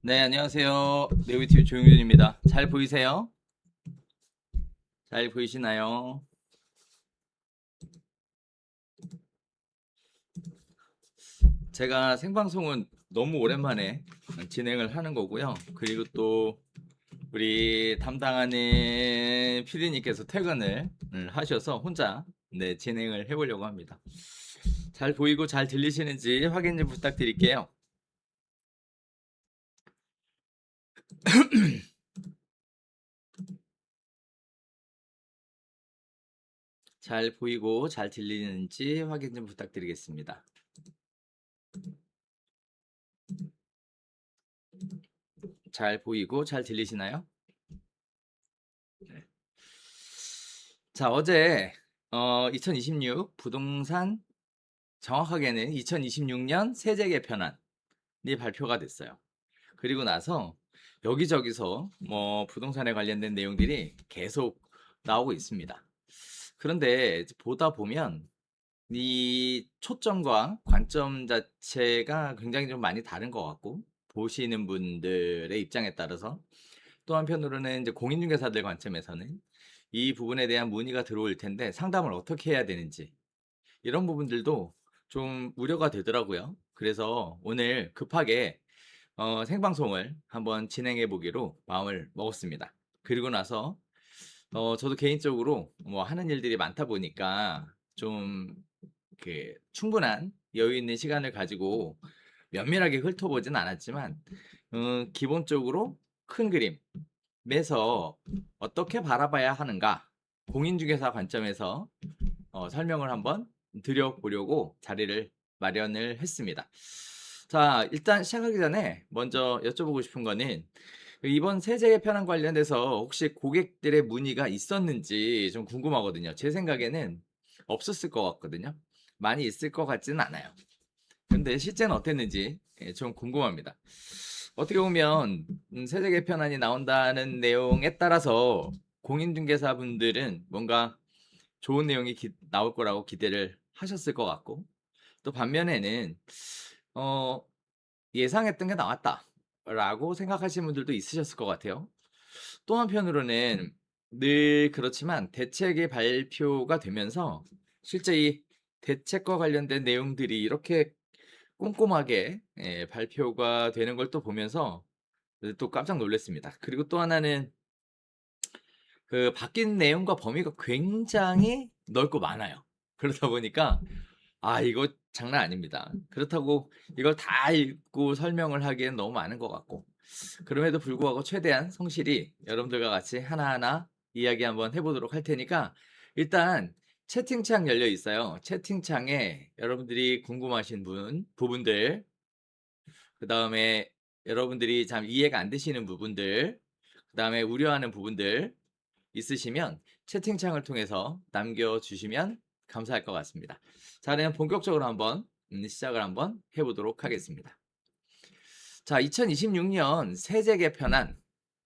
네, 안녕하세요. 네오비티비 조용준입니다. 잘 보이세요? 잘 보이시나요? 제가 생방송은 너무 오랜만에 진행을 하는 거고요. 그리고 또 우리 담당하는 피디님께서 퇴근을 하셔서 혼자 진행을 해보려고 합니다. 잘 보이고 잘 들리시는지 확인 좀 부탁드릴게요. 잘 보이고 잘 들리는지 확인 좀 부탁드리겠습니다. 잘 보이고 잘 들리시나요? 네. 자, 어제 2026 부동산, 정확하게는 2026년 세제 개편안이 발표가 됐어요. 그리고 나서 여기저기서 뭐 부동산에 관련된 내용들이 계속 나오고 있습니다. 그런데 보다 보면 이 초점과 관점 자체가 굉장히 좀 많이 다른 것 같고, 보시는 분들의 입장에 따라서 또 한편으로는 이제 공인중개사들 관점에서는 이 부분에 대한 문의가 들어올 텐데 상담을 어떻게 해야 되는지, 이런 부분들도 좀 우려가 되더라고요. 그래서 오늘 급하게 생방송을 한번 진행해 보기로 마음을 먹었습니다. 그리고 나서 저도 개인적으로 뭐 하는 일들이 많다 보니까 좀 충분한 여유 있는 시간을 가지고 면밀하게 훑어보진 않았지만, 기본적으로 큰 그림에서 어떻게 바라봐야 하는가, 공인중개사 관점에서 설명을 한번 드려보려고 자리를 마련을 했습니다. 자, 일단 시작하기 전에 먼저 여쭤보고 싶은 거는, 이번 세제 개편안 관련돼서 혹시 고객들의 문의가 있었는지 좀 궁금하거든요. 제 생각에는 없었을 것 같거든요. 많이 있을 것 같지는 않아요. 근데 실제는 어땠는지 좀 궁금합니다. 어떻게 보면 세제 개편안이 나온다는 내용에 따라서 공인중개사분들은 뭔가 좋은 내용이 나올 거라고 기대를 하셨을 것 같고, 또 반면에는 어, 예상했던 게 나왔다라고 생각하시는 분들도 있으셨을 것 같아요. 또 한편으로는 늘 그렇지만 대책이 발표가 되면서 실제 이 대책과 관련된 내용들이 이렇게 꼼꼼하게 발표가 되는 걸 또 보면서 또 깜짝 놀랐습니다. 그리고 또 하나는 그 바뀐 내용과 범위가 굉장히 넓고 많아요. 그러다 보니까 이거 장난 아닙니다. 그렇다고 이걸 다 읽고 설명을 하기엔 너무 많은 것 같고, 그럼에도 불구하고 최대한 성실히 여러분들과 같이 하나하나 이야기 한번 해보도록 할 테니까, 일단 채팅창 열려 있어요. 채팅창에 여러분들이 궁금하신 부분들, 그 다음에 여러분들이 참 이해가 안 되시는 부분들, 그 다음에 우려하는 부분들 있으시면 채팅창을 통해서 남겨주시면 감사할 것 같습니다. 자, 그럼 본격적으로 한번 시작을 한번 해보도록 하겠습니다. 자, 2026년 세제 개편안,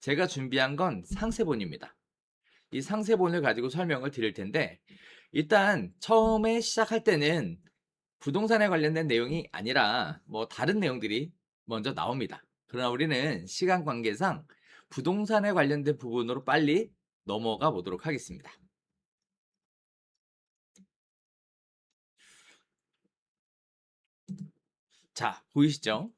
제가 준비한 건 상세본입니다. 이 상세본을 가지고 설명을 드릴 텐데, 일단 처음에 시작할 때는 부동산에 관련된 내용이 아니라 뭐 다른 내용들이 먼저 나옵니다. 그러나 우리는 시간 관계상 부동산에 관련된 부분으로 빨리 넘어가 보도록 하겠습니다. 자, 보이시죠?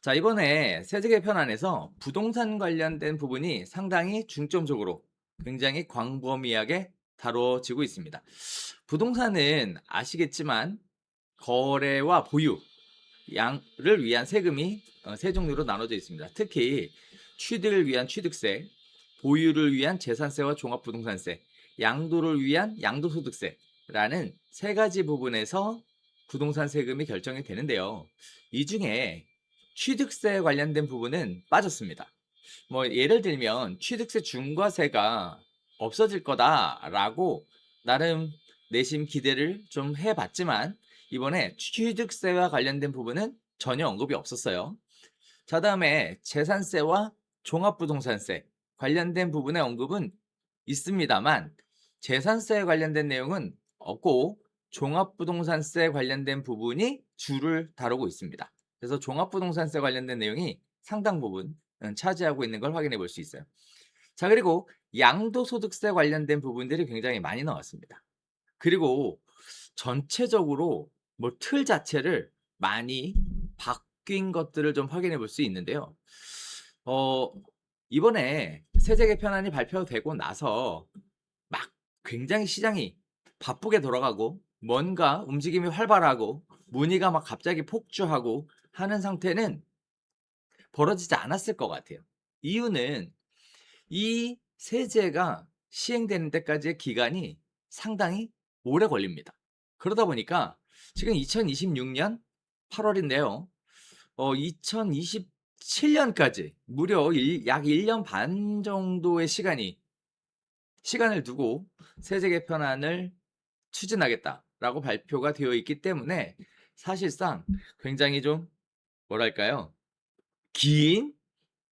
자, 이번에 세제 개편안에서 부동산 관련된 부분이 상당히 중점적으로 굉장히 광범위하게 다뤄지고 있습니다. 부동산은 아시겠지만 거래와 보유 양을 위한 세금이 세 종류로 나눠져 있습니다. 특히 취득을 위한 취득세, 보유를 위한 재산세와 종합부동산세, 양도를 위한 양도소득세라는 세 가지 부분에서 부동산 세금이 결정이 되는데요. 이 중에 취득세 관련된 부분은 빠졌습니다. 뭐 예를 들면 취득세 중과세가 없어질 거다라고 나름 내심 기대를 좀 해봤지만, 이번에 취득세와 관련된 부분은 전혀 언급이 없었어요. 자, 다음에 재산세와 종합부동산세 관련된 부분의 언급은 있습니다만, 재산세에 관련된 내용은 없고 종합부동산세 관련된 부분이 주를 다루고 있습니다. 그래서 종합부동산세 관련된 내용이 상당 부분 차지하고 있는 걸 확인해 볼 수 있어요. 자, 그리고 양도소득세 관련된 부분들이 굉장히 많이 나왔습니다. 그리고 전체적으로 뭐 틀 자체를 많이 바뀐 것들을 좀 확인해 볼 수 있는데요. 어 이번에 세제 개편안이 발표되고 나서 막 굉장히 시장이 바쁘게 돌아가고 뭔가 움직임이 활발하고 문의가 막 갑자기 폭주하고 하는 상태는 벌어지지 않았을 것 같아요. 이유는 이 세제가 시행되는 데까지의 기간이 상당히 오래 걸립니다. 그러다 보니까 지금 2026년 8월인데요. 2027년까지 무려 약 1년 반 정도의 시간을 두고 세제 개편안을 추진하겠다라고 발표가 되어 있기 때문에 사실상 굉장히 좀 뭐랄까요? 긴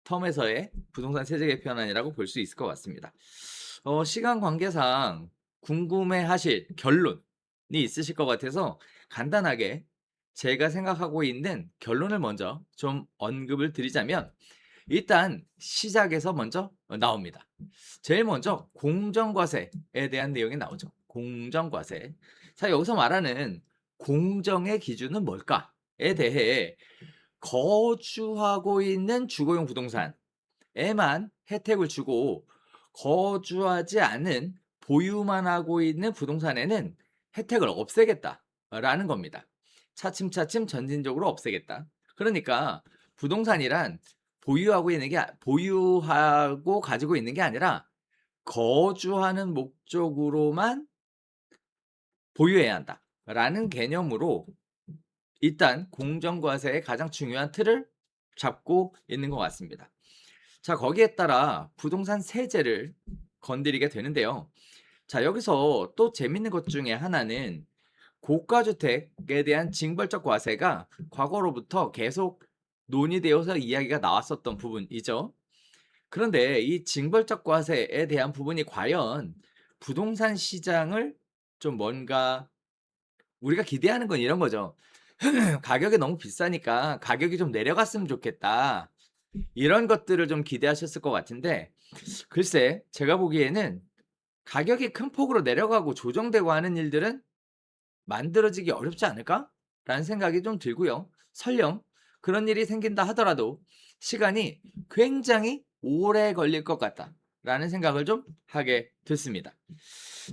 텀에서의 부동산 세제 개편안이라고 볼 수 있을 것 같습니다. 시간 관계상 궁금해하실 결론이 있으실 것 같아서 간단하게 제가 생각하고 있는 결론을 먼저 좀 언급을 드리자면 일단 시작에서 먼저 나옵니다. 제일 먼저 공정과세에 대한 내용이 나오죠. 공정과세. 자, 여기서 말하는 공정의 기준은 뭘까에 대해 거주하고 있는 주거용 부동산에만 혜택을 주고 거주하지 않은 보유만 하고 있는 부동산에는 혜택을 없애겠다라는 겁니다. 차츰차츰 점진적으로 없애겠다. 그러니까 부동산이란 보유하고 가지고 있는 게 아니라 거주하는 목적으로만 보유해야 한다라는 개념으로 일단 공정과세의 가장 중요한 틀을 잡고 있는 것 같습니다. 자, 거기에 따라 부동산 세제를 건드리게 되는데요. 자, 여기서 또 재밌는 것 중에 하나는 고가주택에 대한 징벌적 과세가 과거로부터 계속 논의되어서 이야기가 나왔었던 부분이죠. 그런데 이 징벌적 과세에 대한 부분이 과연 부동산 시장을 좀 뭔가 우리가 기대하는 건 이런 거죠. 가격이 너무 비싸니까 가격이 좀 내려갔으면 좋겠다. 이런 것들을 좀 기대하셨을 것 같은데 글쎄 제가 보기에는 가격이 큰 폭으로 내려가고 조정되고 하는 일들은 만들어지기 어렵지 않을까라는 생각이 좀 들고요. 설령 그런 일이 생긴다 하더라도 시간이 굉장히 오래 걸릴 것 같다라는 생각을 좀 하게 됐습니다.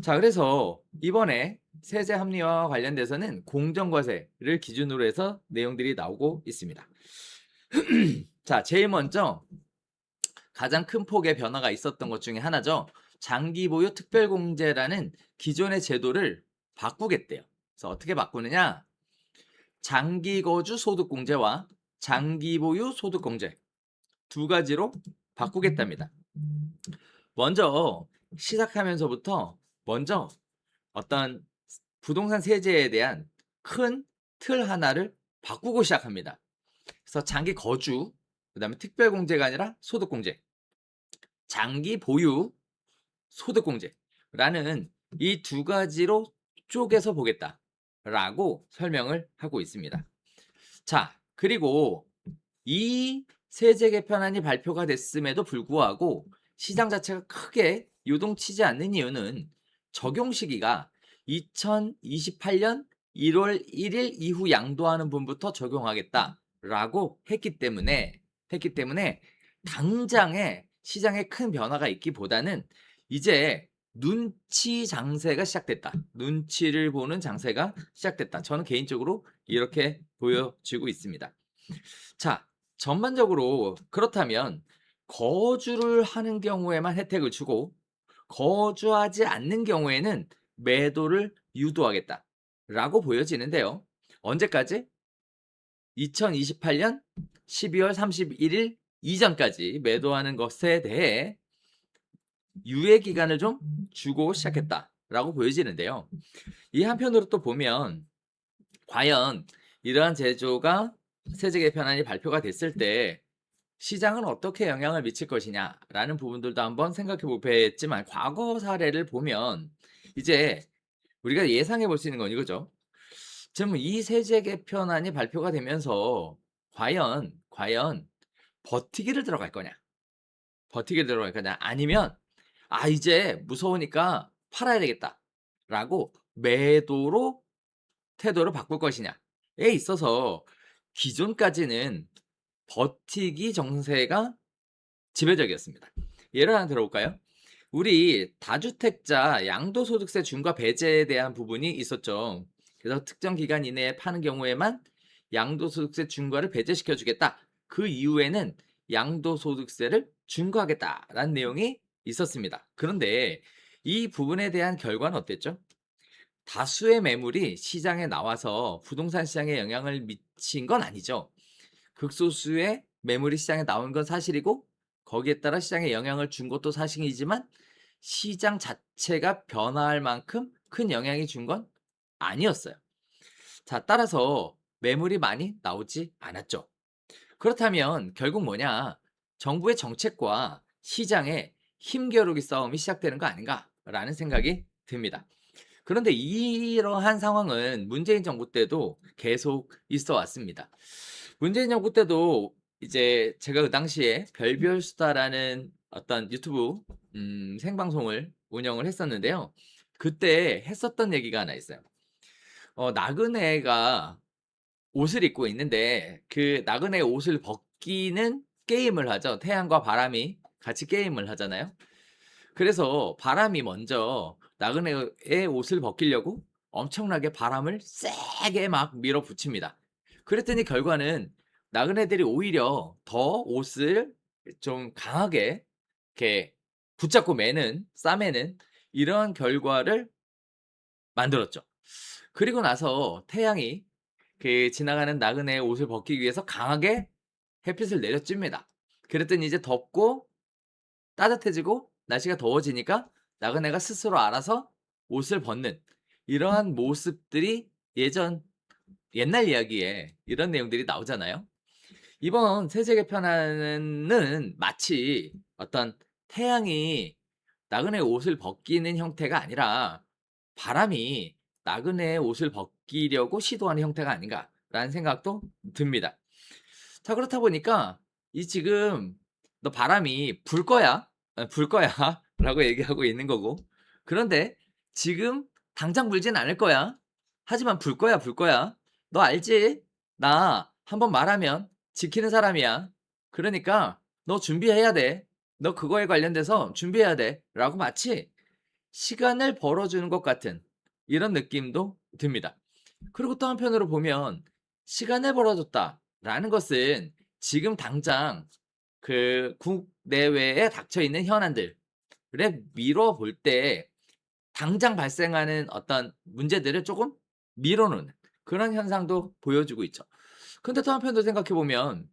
자, 그래서 이번에 세제 합리화와 관련돼서는 공정과세를 기준으로 해서 내용들이 나오고 있습니다. 자, 제일 먼저 가장 큰 폭의 변화가 있었던 것 중에 하나죠. 장기보유 특별공제라는 기존의 제도를 바꾸겠대요. 그래서 어떻게 바꾸느냐? 장기거주 소득공제와 장기보유 소득공제 두 가지로 바꾸겠답니다. 먼저 시작하면서부터 먼저 어떤 부동산 세제에 대한 큰 틀 하나를 바꾸고 시작합니다. 그래서 장기 거주, 그다음에 특별공제가 아니라 소득공제, 장기 보유, 소득공제라는 이 두 가지로 쪼개서 보겠다라고 설명을 하고 있습니다. 자, 그리고 이 세제 개편안이 발표가 됐음에도 불구하고 시장 자체가 크게 요동치지 않는 이유는 적용 시기가 2028년 1월 1일 이후 양도하는 분부터 적용하겠다라고 했기 때문에 당장에 시장에 큰 변화가 있기보다는 이제 눈치 장세가 시작됐다. 눈치를 보는 장세가 시작됐다. 저는 개인적으로 이렇게 보여지고 있습니다. 자, 전반적으로 그렇다면 거주를 하는 경우에만 혜택을 주고 거주하지 않는 경우에는 매도를 유도하겠다라고 보여지는데요. 언제까지? 2028년 12월 31일 이전까지 매도하는 것에 대해 유예 기간을 좀 주고 시작했다라고 보여지는데요. 이 한편으로 또 보면 과연 이러한 제조가 세제 개편안이 발표가 됐을 때 시장은 어떻게 영향을 미칠 것이냐라는 부분들도 한번 생각해 보겠지만 과거 사례를 보면 이제 우리가 예상해 볼 수 있는 건 이거죠. 지금 이 세제 개편안이 발표가 되면서 과연 버티기를 들어갈 거냐? 버티기를 들어갈 거냐? 아니면 '아 이제 무서우니까 팔아야 되겠다.'라고 매도로 태도를 바꿀 것이냐에 있어서 기존까지는 버티기 정세가 지배적이었습니다. 예를 하나 들어볼까요? 우리 다주택자 양도소득세 중과 배제에 대한 부분이 있었죠. 그래서 특정 기간 이내에 파는 경우에만 양도소득세 중과를 배제시켜 주겠다. 그 이후에는 양도소득세를 중과하겠다라는 내용이 있었습니다. 그런데 이 부분에 대한 결과는 어땠죠? 다수의 매물이 시장에 나와서 부동산 시장에 영향을 미친 건 아니죠. 극소수의 매물이 시장에 나온 건 사실이고 거기에 따라 시장에 영향을 준 것도 사실이지만 시장 자체가 변화할 만큼 큰 영향이 준 건 아니었어요. 자, 따라서 매물이 많이 나오지 않았죠. 그렇다면 결국 뭐냐? 정부의 정책과 시장의 힘겨루기 싸움이 시작되는 거 아닌가라는 생각이 듭니다. 그런데 이러한 상황은 문재인 정부 때도 계속 있어 왔습니다. 문재인 정부 때도 이제 제가 그 당시에 별별수다라는 어떤 유튜브 생방송을 운영을 했었는데요. 그때 했었던 얘기가 하나 있어요. 나그네가 옷을 입고 있는데 그 나그네 옷을 벗기는 게임을 하죠. 태양과 바람이 같이 게임을 하잖아요. 그래서 바람이 먼저 나그네의 옷을 벗기려고 엄청나게 바람을 세게 막 밀어붙입니다. 그랬더니 결과는 나그네들이 오히려 더 옷을 좀 강하게 이렇게 붙잡고 매는 싸매는 이런 결과를 만들었죠. 그리고 나서 태양이 그 지나가는 나그네의 옷을 벗기기 위해서 강하게 햇빛을 내려줍니다. 그랬더니 이제 덥고 따뜻해지고 날씨가 더워지니까 나그네가 스스로 알아서 옷을 벗는 이러한 모습들이 옛날 이야기에 이런 내용들이 나오잖아요. 이번 세제 개편안은 마치 어떤 태양이 나그네의 옷을 벗기는 형태가 아니라 바람이 나그네의 옷을 벗기려고 시도하는 형태가 아닌가라는 생각도 듭니다. 자, 그렇다 보니까 이 지금 "너 바람이 불 거야. 불 거야." 라고 얘기하고 있는 거고, 그런데 "지금 당장 불진 않을 거야. 하지만 불 거야, 불 거야. 너 알지? 나 한번 말하면 지키는 사람이야. 그러니까 너 준비해야 돼. 너 그거에 관련돼서 준비해야 돼." 라고 마치 시간을 벌어주는 것 같은 이런 느낌도 듭니다. 그리고 또 한편으로 보면 '시간을 벌어줬다.'라는 것은 지금 당장 그 국내외에 닥쳐 있는 현안들에 미뤄 볼 때 당장 발생하는 어떤 문제들을 조금 미뤄 놓는 그런 현상도 보여주고 있죠. 근데 또 한편으로 생각해 보면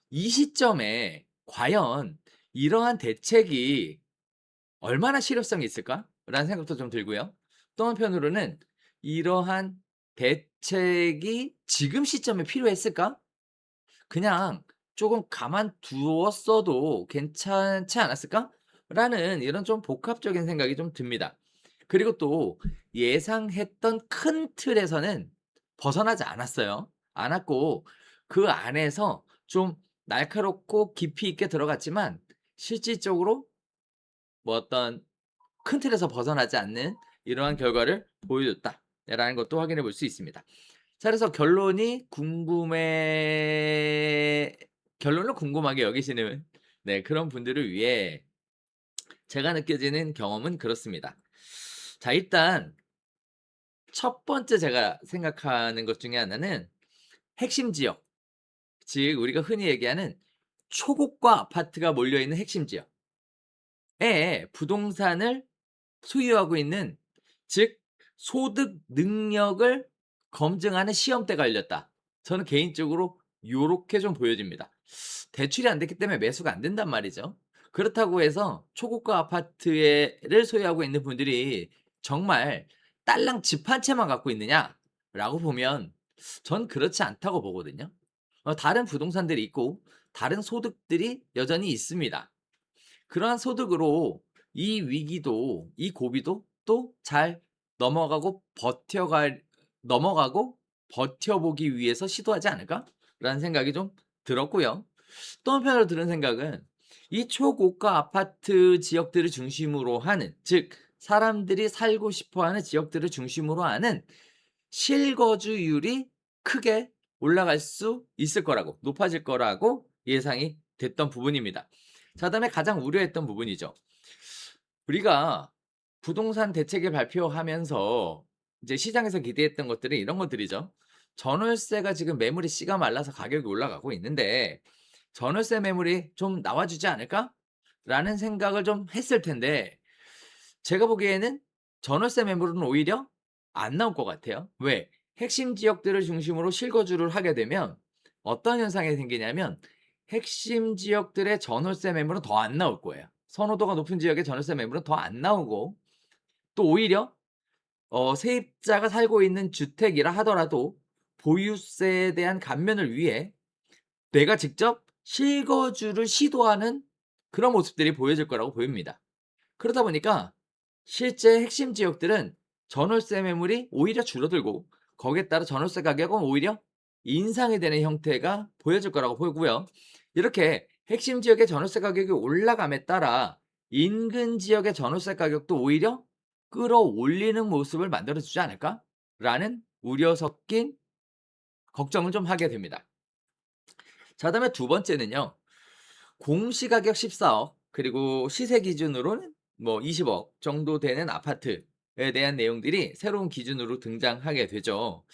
'이 시점에 과연 이러한 대책이 얼마나 실효성이 있을까?'라는 생각도 좀 들고요. 또 한편으로는 '이러한 대책이 지금 시점에 필요했을까? 그냥 조금 가만두었어도 괜찮지 않았을까?'라는 이런 좀 복합적인 생각이 좀 듭니다. 그리고 또 예상했던 큰 틀에서는 벗어나지 않았고 그 안에서 좀 날카롭고 깊이 있게 들어갔지만 실질적으로 뭐 어떤 큰 틀에서 벗어나지 않는 이러한 결과를 보여줬다라는 것도 확인해 볼 수 있습니다. 자, 그래서 결론을 궁금하게 여기시는 그런 분들을 위해 제가 느껴지는 경험은 그렇습니다. 자, 일단 첫 번째 제가 생각하는 것 중에 하나는 핵심 지역, 즉 우리가 흔히 얘기하는 초고가 아파트가 몰려 있는 핵심 지역에 부동산을 소유하고 있는, 즉 소득 능력을 검증하는 시험대가 열렸다. 저는 개인적으로 요렇게 좀 보여집니다. 대출이 안 됐기 때문에 매수가 안 된단 말이죠. 그렇다고 해서 초고가 아파트를 소유하고 있는 분들이 정말 딸랑 집 한 채만 갖고 있느냐라고 보면 전 그렇지 않다고 보거든요. 다른 부동산들이 있고 다른 소득들이 여전히 있습니다. 그러한 소득으로 이 위기도 이 고비도 또 잘 넘어가고 넘어가고 버텨보기 위해서 시도하지 않을까라는 생각이 좀 들었고요. 또 한편으로 드는 생각은 이 초고가 아파트 지역들을 중심으로 하는, 즉 사람들이 살고 싶어하는 지역들을 중심으로 하는 실거주율이 크게 올라갈 수 있을 거라고, 높아질 거라고 예상이 됐던 부분입니다. 자, 그다음에 가장 우려했던 부분이죠. 우리가 부동산 대책을 발표하면서 이제 시장에서 기대했던 것들은 이런 것들이죠. 전월세가 지금 매물이 씨가 말라서 가격이 올라가고 있는데 전월세 매물이 좀 나와주지 않을까? 라는 생각을 좀 했을 텐데 제가 보기에는 전월세 매물은 오히려 안 나올 것 같아요. 왜? 핵심 지역들을 중심으로 실거주를 하게 되면 어떤 현상이 생기냐면 핵심 지역들의 전월세 매물은 더 안 나올 거예요. 선호도가 높은 지역의 전월세 매물은 더 안 나오고 또 오히려 세입자가 살고 있는 주택이라 하더라도 보유세에 대한 감면을 위해 내가 직접 실거주를 시도하는 그런 모습들이 보여질 거라고 보입니다. 그러다 보니까 실제 핵심 지역들은 전월세 매물이 오히려 줄어들고 거기에 따라 전월세 가격은 오히려 인상이 되는 형태가 보여질 거라고 보이고요. 이렇게 핵심 지역의 전월세 가격이 올라감에 따라 인근 지역의 전월세 가격도 오히려 끌어올리는 모습을 만들어주지 않을까라는 우려 섞인 걱정을 좀 하게 됩니다. 자, 그다음에 두 번째는요. 공시가격 14억 그리고 시세 기준으로는 뭐 20억 정도 되는 아파트에 대한 내용들이 새로운 기준으로 등장하게 되죠.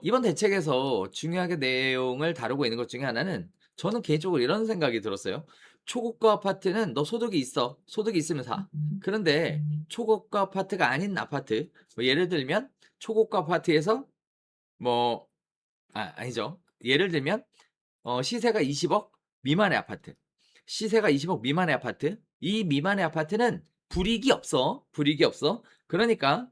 이번 대책에서 중요하게 내용을 다루고 있는 것 중에 하나는 저는 개인적으로 이런 생각이 들었어요. 초고가 아파트는 너 소득이 있어. 소득이 있으면 사. 그런데 초고가 아파트가 아닌 아파트, 뭐 예를 들면 초고가 아파트에서 뭐 아니죠. 예를 들면 시세가 20억 미만의 아파트. 시세가 20억 미만의 아파트. 이 미만의 아파트는 불이익이 없어. 불이익이 없어. 그러니까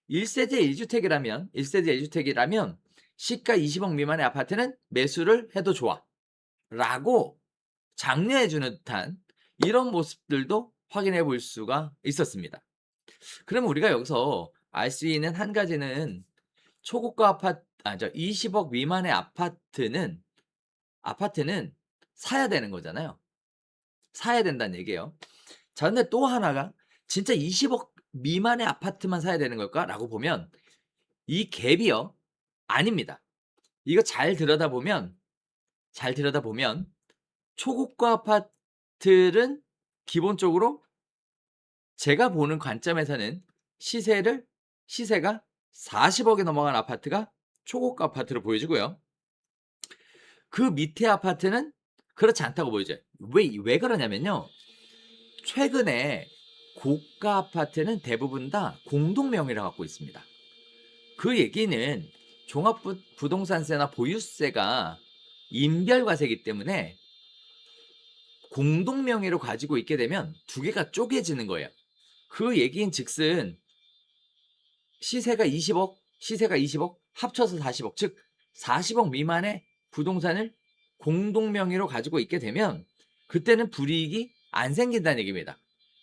1세대 1주택이라면 1세대 1주택이라면 시가 20억 미만의 아파트는 매수를 해도 좋아. 라고 장려해 주는 듯한 이런 모습들도 확인해 볼 수가 있었습니다. 그러면 우리가 여기서 알 수 있는 한 가지는 초고가 아파트 20억 미만의 아파트는 사야 되는 거잖아요. 사야 된다는 얘기예요. 자, 근데 또 하나가 진짜 20억 미만의 아파트만 사야 되는 걸까라고 보면 이 갭이요. 아닙니다. 이거 잘 들여다보면 초고가 아파트는 기본적으로 제가 보는 관점에서는 시세가 40억이 넘어간 아파트가 초고가 아파트로 보여지고요. 그 밑에 아파트는 그렇지 않다고 보여져요. 왜 그러냐면요. 최근에 고가 아파트는 대부분 다 공동명의를 갖고 있습니다. 그 얘기는 종합부동산세나 보유세가 인별과세이기 때문에 공동명의로 가지고 있게 되면 두 개가 쪼개지는 거예요. 그 얘기인 즉슨 시세가 20억 합쳐서 40억, 즉 40억 미만의 부동산을 공동명의로 가지고 있게 되면 그때는 불이익이 안 생긴다는 얘기입니다.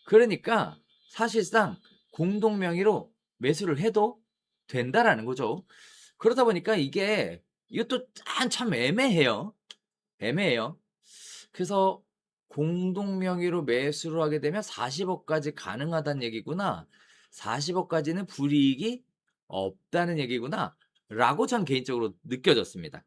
그러니까 사실상 공동명의로 매수를 해도 된다라는 거죠. 그러다 보니까 이것도 참 애매해요. 애매해요. 그래서 공동명의로 매수를 하게 되면 40억까지 가능하다는 얘기구나. 40억까지는 불이익이 없다는 얘기구나. 라고 전 개인적으로 느껴졌습니다.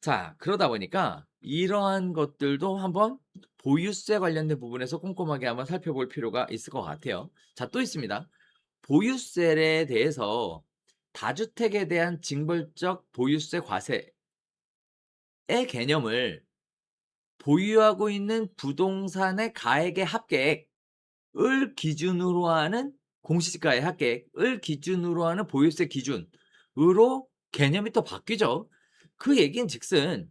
자, 그러다 보니까 이러한 것들도 한번 보유세 관련된 부분에서 꼼꼼하게 한번 살펴볼 필요가 있을 것 같아요. 자, 또 있습니다. 보유세에 대해서 다주택에 대한 징벌적 보유세 과세의 개념을 보유하고 있는 부동산의 가액의 합계액을 기준으로 하는 공시지가의 합계액을 기준으로 하는 보유세 기준으로 개념이 또 바뀌죠. 그 얘기는 즉슨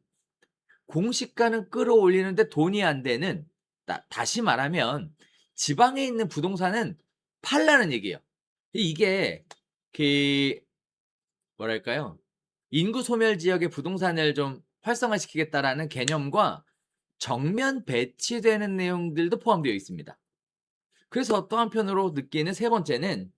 공시가는 끌어올리는데 돈이 안 되는, 다시 말하면 지방에 있는 부동산은 팔라는 얘기예요. 이게 그 뭐랄까요? 인구 소멸 지역의 부동산을 좀 활성화시키겠다라는 개념과 정면 배치되는 내용들도 포함되어 있습니다. 그래서 또 한편으로 느끼는 세 번째는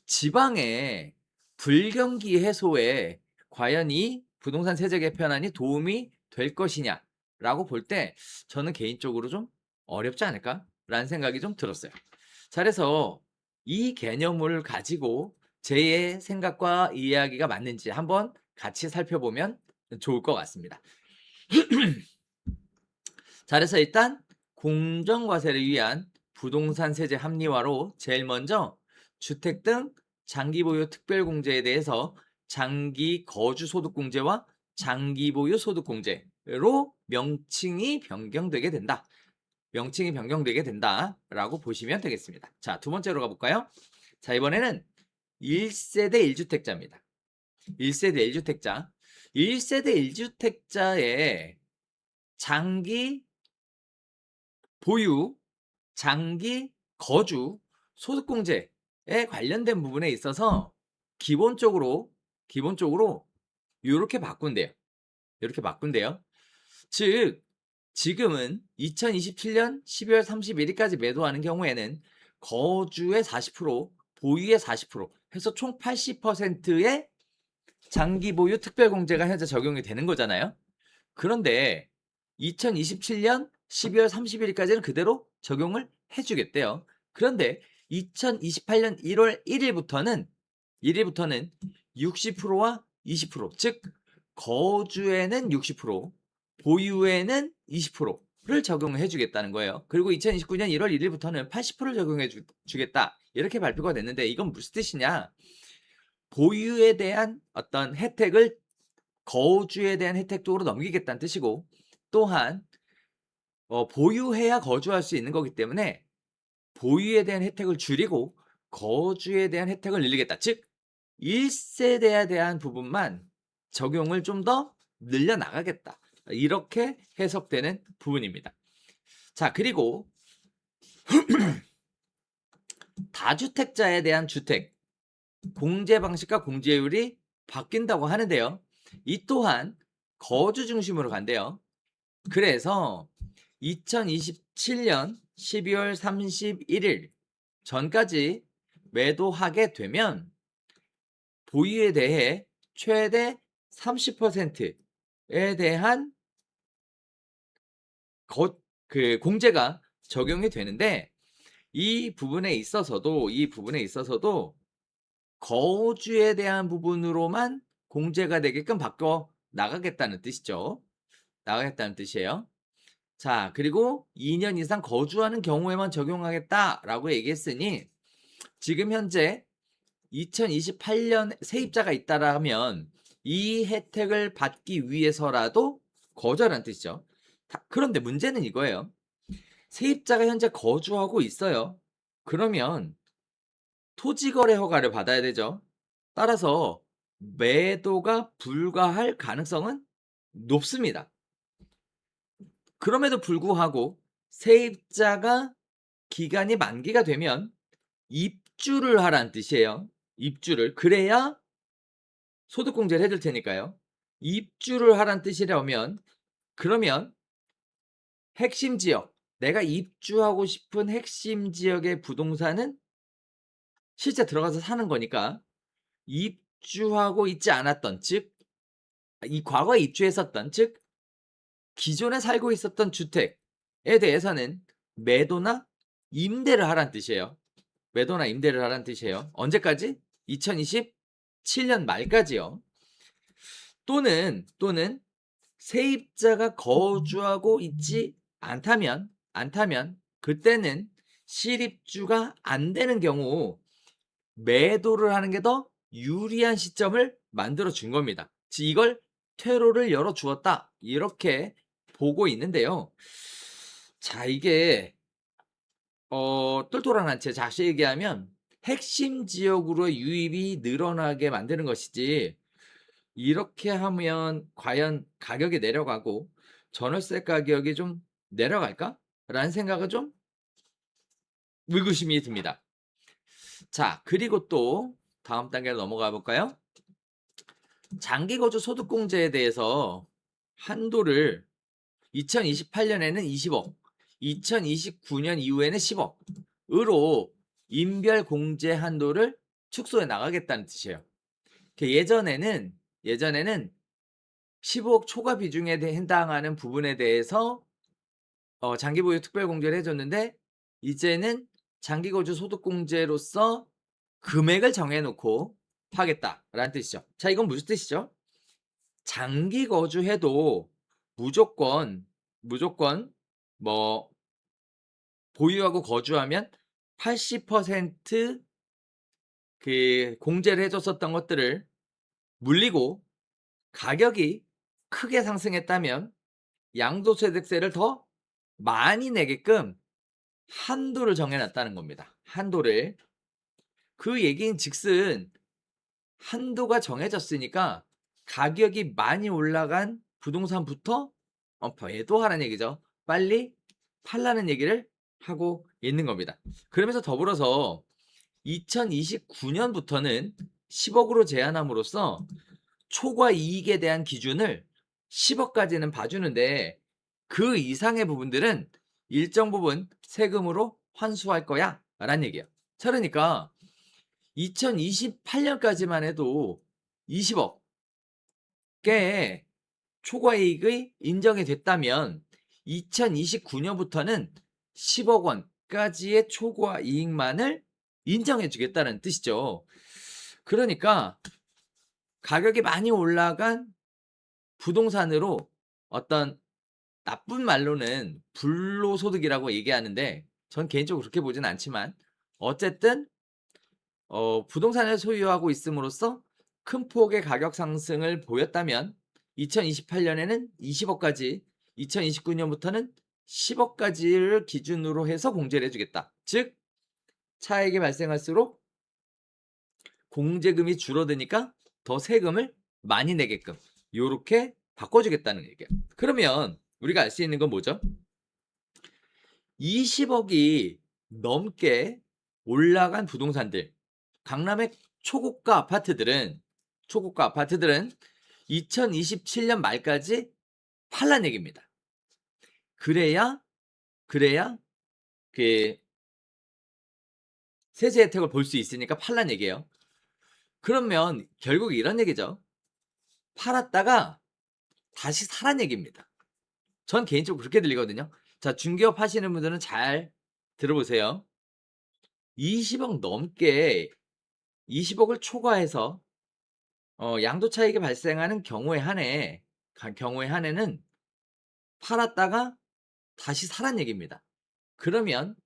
지방의 불경기 해소에 과연 이 부동산 세제 개편안이 도움이 될 것이냐라고 볼 때 저는 개인적으로 좀 어렵지 않을까라는 생각이 좀 들었어요. 자, 그래서 이 개념을 가지고 제 생각과 이야기가 맞는지 한번 같이 살펴보면 좋을 것 같습니다. 자, 그래서 일단 공정과세를 위한 부동산 세제 합리화로 제일 먼저 주택 등 장기 보유 특별공제에 대해서 장기 거주 소득 공제와 장기 보유 소득 공제로 명칭이 변경되게 된다. 명칭이 변경되게 된다라고 보시면 되겠습니다. 자, 두 번째로 가볼까요? 자, 이번에는 1세대 1주택자입니다. 1세대 1주택자. 1세대 1주택자의 장기 보유, 장기 거주, 소득공제에 관련된 부분에 있어서 기본적으로 요렇게 바꾼대요. 요렇게 바꾼대요. 즉 지금은 2027년 12월 31일까지 매도하는 경우에는 거주의 40%, 보유의 40% 해서 총 80%의 장기 보유 특별공제가 현재 적용이 되는 거잖아요. 그런데 2027년 12월 31일까지는 그대로 적용을 해주겠대요. 그런데 2028년 1월 1일부터는 60%와 20%, 즉 거주에는 60%, 보유에는 20%를 적용해 주겠다는 거예요. 그리고 2029년 1월 1일부터는 80%를 적용해 주겠다. 이렇게 발표가 됐는데 이건 무슨 뜻이냐? 보유에 대한 어떤 혜택을 거주에 대한 혜택 쪽으로 넘기겠다는 뜻이고, 또한 보유해야 거주할 수 있는 거기 때문에 보유에 대한 혜택을 줄이고 거주에 대한 혜택을 늘리겠다. 즉 1세대에 대한 부분만 적용을 좀 더 늘려나가겠다. 이렇게 해석되는 부분입니다. 자, 그리고 다주택자에 대한 주택 공제 방식과 공제율이 바뀐다고 하는데요. 이 또한 거주 중심으로 간대요. 그래서 2027년 12월 31일 전까지 매도하게 되면 보유에 대해 최대 30%에 대한 공제가 적용이 되는데 이 부분에 있어서도 거주에 대한 부분으로만 공제가 되게끔 바꿔 나가겠다는 뜻이죠. 나가겠다는 뜻이에요. 자, 그리고 2년 이상 거주하는 경우에만 적용하겠다라고 얘기했으니 지금 현재 2028년 세입자가 있다라면 이 혜택을 받기 위해서라도 거주하라는 뜻이죠. 그런데 문제는 이거예요. 세입자가 현재 거주하고 있어요. 그러면 토지거래 허가를 받아야 되죠. 따라서 매도가 불가할 가능성은 높습니다. 그럼에도 불구하고 세입자가 기간이 만기가 되면 입주를 하라는 뜻이에요. 입주를. 그래야 소득공제를 해줄 테니까요. 입주를 하라는 뜻이라면 그러면 핵심 지역, 내가 입주하고 싶은 핵심 지역의 부동산은 실제 들어가서 사는 거니까 입주하고 있지 않았던, 즉 이 과거에 입주했었던, 즉 기존에 살고 있었던 주택에 대해서는 매도나 임대를 하라는 뜻이에요. 매도나 임대를 하라는 뜻이에요. 언제까지? 2027년 말까지요. 또는 세입자가 거주하고 있지 않다면 그때는 실입주가 안 되는 경우 매도를 하는 게 더 유리한 시점을 만들어 준 겁니다. 이걸 퇴로를 열어 주었다. 이렇게 보고 있는데요. 자, 이게 똘똘한 한채 다시 얘기하면 핵심 지역으로 유입이 늘어나게 만드는 것이지 이렇게 하면 과연 가격이 내려가고 전월세 가격이 좀 내려갈까? 라는 생각은 좀 의구심이 듭니다. 자, 그리고 또 다음 단계로 넘어가 볼까요? 장기거주 소득공제에 대해서 한도를 2028년에는 20억, 2029년 이후에는 10억으로 인별 공제 한도를 축소해 나가겠다는 뜻이에요. 예전에는 15억 초과 비중에 해당하는 부분에 대해서 장기 보유 특별 공제를 해 줬는데 이제는 장기 거주 소득 공제로서 금액을 정해 놓고 하겠다라는 뜻이죠. 자, 이건 무슨 뜻이죠? 장기 거주해도 무조건 뭐 보유하고 거주하면 80% 그 공제를 해 줬었던 것들을 물리고 가격이 크게 상승했다면 양도소득세를 더 많이 내게끔 한도를 정해 놨다는 겁니다. 한도를. 그 얘기인즉슨 한도가 정해졌으니까 가격이 많이 올라간 부동산부터 배도하라는 얘기죠. 빨리 팔라는 얘기를 하고 있는 겁니다. 그러면서 더불어서 2029년부터는 10억으로 제한함으로써 초과 이익에 대한 기준을 10억까지는 봐주는데 그 이상의 부분들은 일정 부분 세금으로 환수할 거야 라는 얘기예요. 그러니까 2028년까지만 해도 20억 개의 초과이익이 인정이 됐다면 2029년부터는 10억 원까지의 초과이익만을 인정해 주겠다는 뜻이죠. 그러니까 가격이 많이 올라간 부동산으로 어떤 나쁜 말로는 불로소득이라고 얘기하는데 전 개인적으로 그렇게 보진 않지만 어쨌든 부동산을 소유하고 있음으로써 큰 폭의 가격 상승을 보였다면 2028년에는 20억까지, 2029년부터는 10억까지를 기준으로 해서 공제를 해주겠다. 즉 차익이 발생할수록 공제금이 줄어드니까 더 세금을 많이 내게끔 요렇게 바꿔주겠다는 얘기예요. 그러면 우리가 알 수 있는 건 뭐죠? 20억이 넘게 올라간 부동산들, 강남의 초고가 아파트들은 2027년 말까지 팔란 얘기입니다. 그래야 그 세제 혜택을 볼 수 있으니까 팔란 얘기예요. 그러면 결국 이런 얘기죠. 팔았다가 다시 사란 얘기입니다. 전 개인적으로 그렇게 들리거든요. 자, 중개업 하시는 분들은 잘 들어보세요. 20억 넘게 20억을 초과해서 양도 차익이 발생하는 경우에 한해는 팔았다가 다시 사란 얘기입니다. 그러면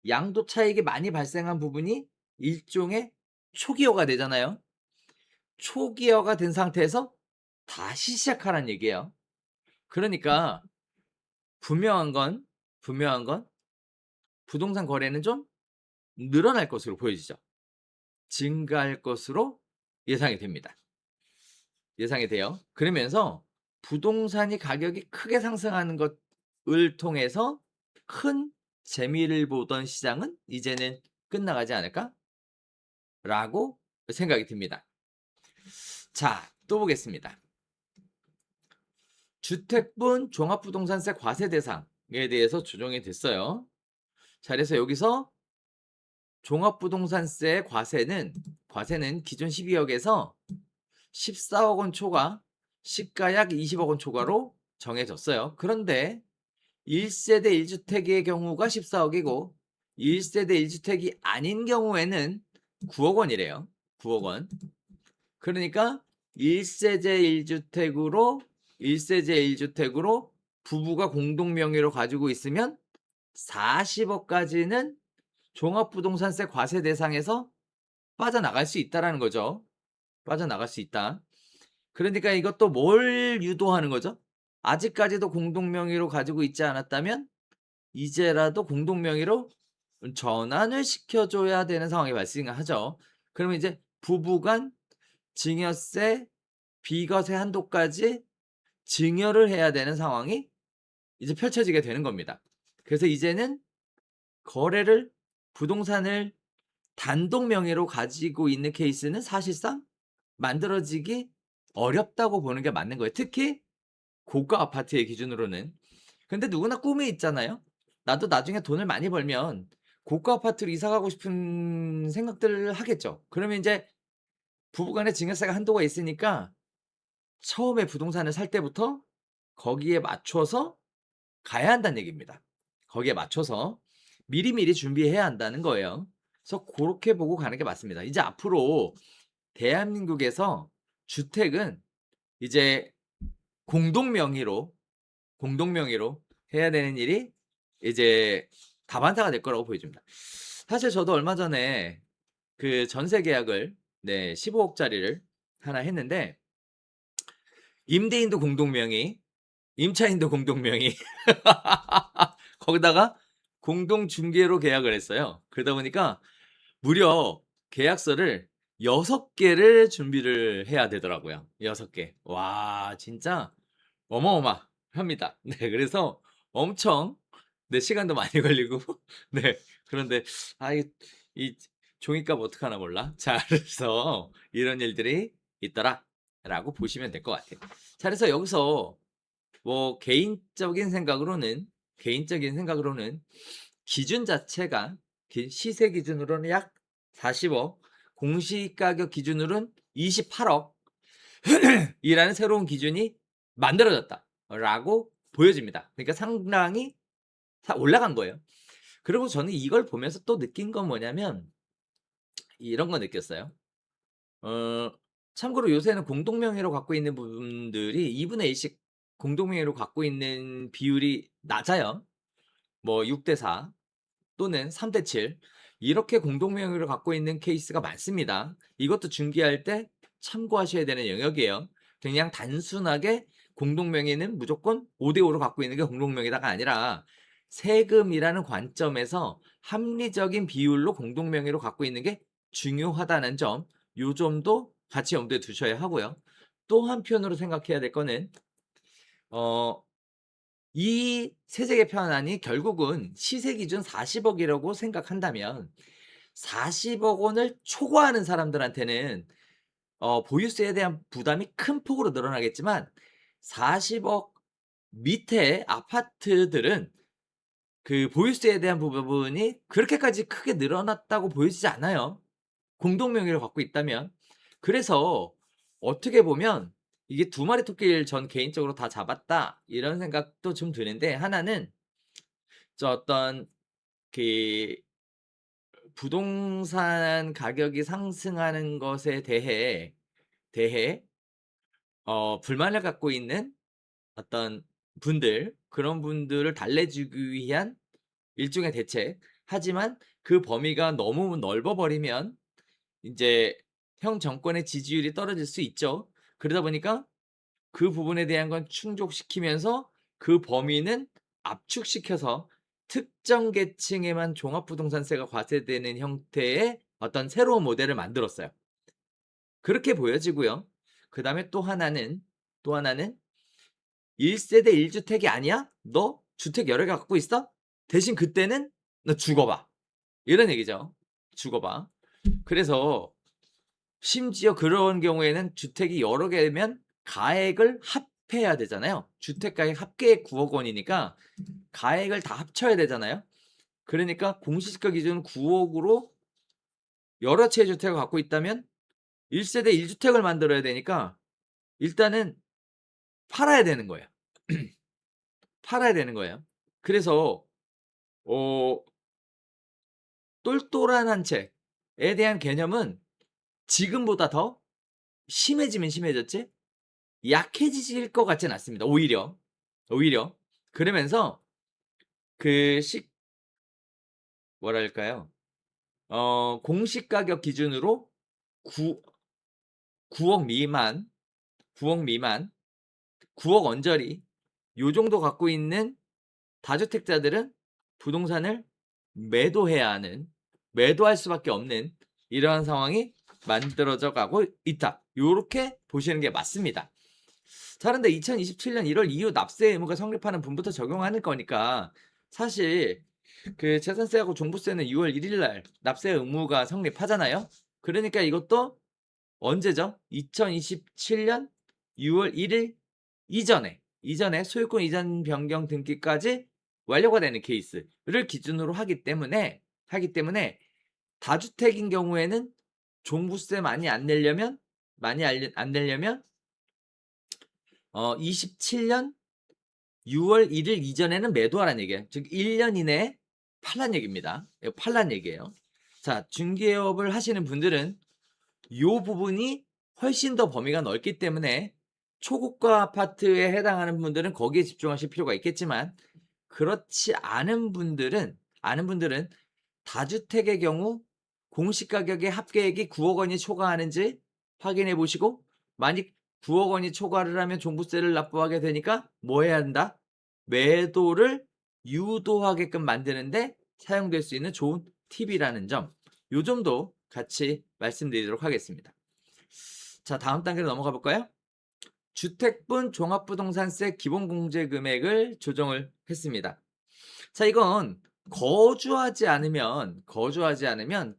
양도 차익이 많이 발생한 부분이 일종의 초기화가 되잖아요. 초기화가 된 상태에서 다시 시작하라는 얘기예요. 그러니까 분명한 건 부동산 거래는 좀 늘어날 것으로 보여지죠. 증가할 것으로 예상이 됩니다. 예상이 돼요. 그러면서 부동산이 가격이 크게 상승하는 것을 통해서 큰 재미를 보던 시장은 이제는 끝나가지 않을까? 라고 생각이 듭니다. 자, 또 보겠습니다. 주택분 종합부동산세 과세 대상에 대해서 조정이 됐어요. 자, 그래서 여기서 종합부동산세 과세는 기존 12억에서 14억 원 초과, 시가약 20억 원 초과로 정해졌어요. 그런데 1세대 1주택의 경우가 14억이고 1세대 1주택이 아닌 경우에는 9억 원이래요. 9억 원. 그러니까 1세대 1주택으로 부부가 공동 명의로 가지고 있으면 40억까지는 종합부동산세 과세 대상에서 빠져나갈 수 있다라는 거죠. 빠져나갈 수 있다. 그러니까 이것도 뭘 유도하는 거죠? 아직까지도 공동 명의로 가지고 있지 않았다면 이제라도 공동 명의로 전환을 시켜줘야 되는 상황이 발생하죠. 그러면 이제 부부간 증여세, 비과세 한도까지 증여를 해야 되는 상황이 이제 펼쳐지게 되는 겁니다. 그래서 이제는 부동산을 단독 명의로 가지고 있는 케이스는 사실상 만들어지기 어렵다고 보는 게 맞는 거예요. 특히 고가 아파트의 기준으로는. 근데 누구나 꿈이 있잖아요. 나도 나중에 돈을 많이 벌면 고가 아파트로 이사 가고 싶은 생각들을 하겠죠. 그러면 이제 부부간의 증여세가 한도가 있으니까 처음에 부동산을 살 때부터 거기에 맞춰서 가야 한다는 얘기입니다. 거기에 맞춰서 미리미리 준비해야 한다는 거예요. 그래서 고렇게 보고 가는 게 맞습니다. 이제 앞으로 대한민국에서 주택은 이제 공동 명의로 해야 되는 일이 이제 다반사가 될 거라고 보여집니다. 사실 저도 얼마 전에 그 전세 계약을 15억 짜리를 하나 했는데 임대인도 공동 명의, 임차인도 공동 명의 거기다가 공동 중개로 계약을 했어요. 그러다 보니까 무려 계약서를 6개를 준비를 해야 되더라고요. 6개. 와, 진짜 어마어마합니다. 네, 그래서 엄청 시간도 많이 걸리고 네. 그런데 이 종이값 어떡하나 몰라. 자, 그래서 이런 일들이 있더라라고 보시면 될 것 같아요. 자, 그래서 여기서 뭐 개인적인 생각으로는 기준 자체가 시세 기준으로는 약 40억, 공시가격 기준으로는 28억 이라는 새로운 기준이 만들어졌다라고 보여집니다. 그러니까 상당히 올라간 거예요. 그리고 저는 이걸 보면서 또 느낀 건 뭐냐면 이런 거 느꼈어요. 참고로 요새는 공동명의로 갖고 있는 분들이 2분의 1씩 공동명의로 갖고 있는 비율이 낮아요. 뭐 6대 4 또는 3대 7 이렇게 공동명의로 갖고 있는 케이스가 많습니다. 이것도 중개할 때 참고하셔야 되는 영역이에요. 그냥 단순하게 공동명의는 무조건 5대 5로 갖고 있는 게 공동명의다가 아니라 세금이라는 관점에서 합리적인 비율로 공동명의로 갖고 있는 게 중요하다는 점, 요 점도 같이 염두에 두셔야 하고요. 또 한편으로 생각해야 될 거는 이 세제 개편안이 결국은 시세 기준 40억이라고 생각한다면 40억 원을 초과하는 사람들한테는 보유세에 대한 부담이 큰 폭으로 늘어나겠지만 40억 밑에 아파트들은 그 보유세에 대한 부분이 그렇게까지 크게 늘어났다고 보이지 않아요. 공동 명의를 갖고 있다면. 그래서 어떻게 보면 이게 '두 마리 토끼를 전 개인적으로 다 잡았다.' 이런 생각도 좀 드는데 하나는 저 어떤 그 부동산 가격이 상승하는 것에 대해 불만을 갖고 있는 어떤 분들 그런 분들을 달래주기 위한 일종의 대책. 하지만 그 범위가 너무 넓어 버리면 인제 형 정권의 지지율이 떨어질 수 있죠. 그러다 보니까 그 부분에 대한 건 충족시키면서 그 범위는 압축시켜서 특정 계층에만 종합부동산세가 과세되는 형태의 어떤 새로운 모델을 만들었어요. 그렇게 보여지고요. 그다음에 또 하나는 "1세대 1주택이 아니야? 너 주택 여러 개 갖고 있어? 대신 그때는 너 죽어 봐." 이런 얘기죠. "죽어 봐." 그래서 심지어 그런 경우에는 주택이 여러 개면 가액을 합해야 되잖아요. 주택가액 합계액 9억 원이니까 가액을 다 합쳐야 되잖아요. 그러니까 공시지가 기준 9억으로 여러 채의 주택을 갖고 있다면 1세대 1주택을 만들어야 되니까 일단은 팔아야 되는 거예요. 팔아야 되는 거예요. 그래서 어 똘똘한 한 채에 대한 개념은 지금보다 더 심해지면 심해졌지 약해지실 것 같진 않습니다. 오히려. 그러면서 그 뭐랄까요? 공시 가격 기준으로 9 9억 미만, 9억 미만, 9억 언저리 요 정도 갖고 있는 다주택자들은 부동산을 매도할 수밖에 없는 이러한 상황이 만들어져 가고 있다. 요렇게 보시는 게 맞습니다. 자, 그런데 2027년 1월 이후 납세 의무가 성립하는 분부터 적용하는 거니까 사실 그 재산세하고 종부세는 6월 1일 날 납세 의무가 성립하잖아요. 그러니까 이것도 언제죠? 2027년 6월 1일 이전에 소유권 이전 변경 등기까지 완료가 되는 케이스를 기준으로 하기 때문에 다주택인 경우에는 종부세 많이 안 내려면 27년 6월 1일 이전에는 매도하라는 얘기예요. 즉 1년 이내에 팔란 얘기입니다. 이거 팔란 얘기예요. 자, 중개업을 하시는 분들은 요 부분이 훨씬 더 범위가 넓기 때문에 초고가 아파트에 해당하는 분들은 거기에 집중하실 필요가 있겠지만, 그렇지 않은 분들은 다주택의 경우 공시가격의 합계액이 9억 원이 초과하는지 확인해 보시고, 만약 9억 원이 초과를 하면 종부세를 납부하게 되니까 뭐 해야 한다? 매도를 유도하게끔 만드는데 사용될 수 있는 좋은 팁이라는 점, 요 점도 같이 말씀드리도록 하겠습니다. 자, 다음 단계로 넘어가 볼까요? 주택분 종합부동산세 기본공제 금액을 조정을 했습니다. 자, 이건 거주하지 않으면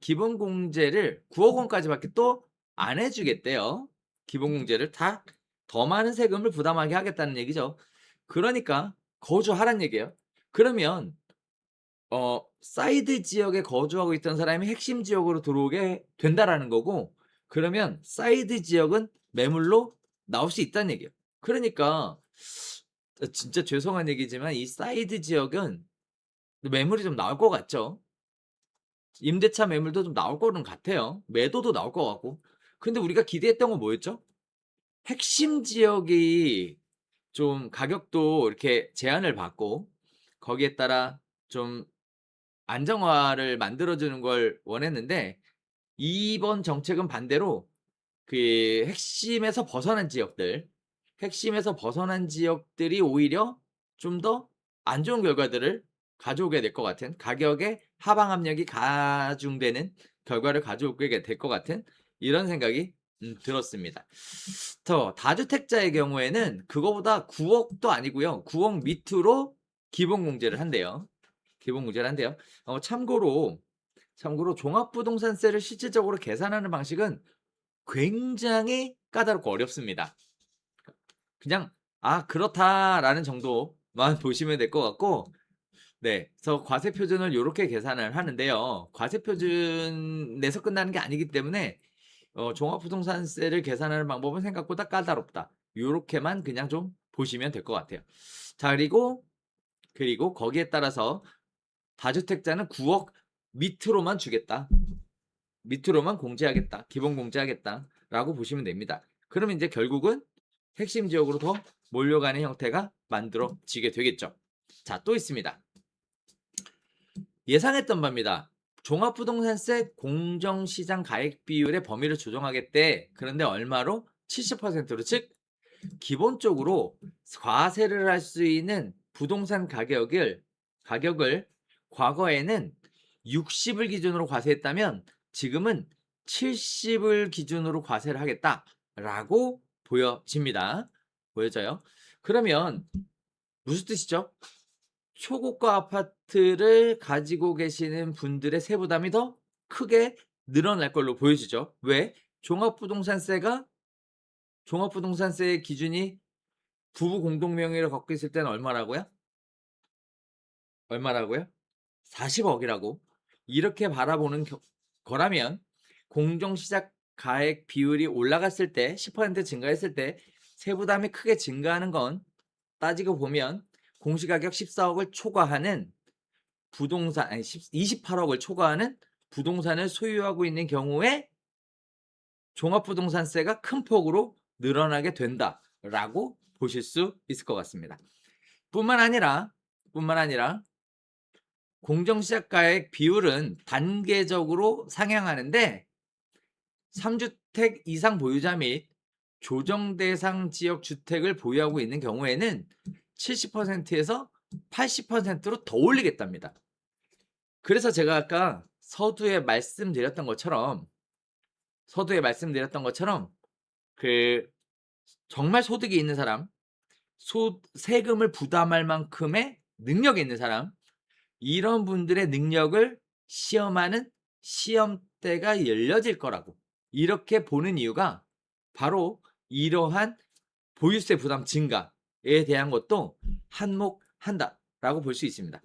기본공제를 9억 원까지밖에 또 안 해주겠대요. 기본공제를 더 많은 세금을 부담하게 하겠다는 얘기죠. 그러니까 거주하란 얘기예요. 그러면 사이드 지역에 거주하고 있던 사람이 핵심 지역으로 들어오게 된다라는 거고, 그러면 사이드 지역은 매물로 나올 수 있다는 얘기예요. 그러니까 진짜 죄송한 얘기지만 이 사이드 지역은 매물이 좀 나올 것 같죠. 임대차 매물도 좀 나올 거는 같아요. 매도도 나올 것 같고. 근데 우리가 기대했던 건 뭐였죠? 핵심 지역이 좀 가격도 이렇게 제한을 받고 거기에 따라 좀 안정화를 만들어주는 걸 원했는데, 이번 정책은 반대로 그 핵심에서 벗어난 지역들이 오히려 좀 더 안 좋은 결과들을 가져오게 될 것 같은, 가격의 하방 압력이 가중되는 결과를 가져오게 될 것 같은 이런 생각이 들었습니다. 다주택자의 경우에는 그거보다 9억도 아니고요. 9억 밑으로 기본공제를 한대요. 참고로 종합부동산세를 실질적으로 계산하는 방식은 굉장히 까다롭고 어렵습니다. 그냥 그렇다라는 정도만 보시면 될 것 같고, 네, 그래서 과세표준을 이렇게 계산을 하는데요. 과세표준 내서 끝나는 게 아니기 때문에 종합부동산세를 계산하는 방법은 생각보다 까다롭다. 이렇게만 그냥 좀 보시면 될 것 같아요. 자, 그리고 거기에 따라서 다주택자는 9억 밑으로만 주겠다. 밑으로만 공제하겠다. 기본 공제하겠다라고 보시면 됩니다. 그러면 이제 결국은 핵심 지역으로 더 몰려가는 형태가 만들어지게 되겠죠. 자, 또 있습니다. 예상했던 바입니다. 종합부동산세 공정시장 가액 비율의 범위를 조정하겠대. 그런데 얼마로? 70%로, 즉 기본적으로 과세를 할 수 있는 부동산 가격을 과거에는 60을 기준으로 과세했다면 지금은 70을 기준으로 과세를 하겠다라고 보여져요. 그러면 무슨 뜻이죠? 초고가 아파트를 가지고 계시는 분들의 세부담이 더 크게 늘어날 걸로 보여지죠. 왜? 종합부동산세의 기준이 부부 공동명의를 갖고 있을 때는 얼마라고요? 40억이라고. 이렇게 바라보는 거라면 공정시작 가액 비율이 올라갔을 때, 10% 증가했을 때 세부담이 크게 증가하는 건, 따지고 보면 공시가격 14억을 초과하는 부동산, 28억을 초과하는 부동산을 소유하고 있는 경우에 종합부동산세가 큰 폭으로 늘어나게 된다라고 보실 수 있을 것 같습니다. 뿐만 아니라 공정시작가액 비율은 단계적으로 상향하는데 3주택 이상 보유자 및 조정 대상 지역 주택을 보유하고 있는 경우에는 70%에서 80%로 더 올리겠답니다. 그래서 제가 아까 서두에 말씀드렸던 것처럼 그 정말 소득이 있는 사람, 세금을 부담할 만큼의 능력이 있는 사람, 이런 분들의 능력을 시험하는 시험대가 열려질 거라고 이렇게 보는 이유가 바로 이러한 보유세 부담 증가에 대한 것도 한몫한다라고 볼 수 있습니다.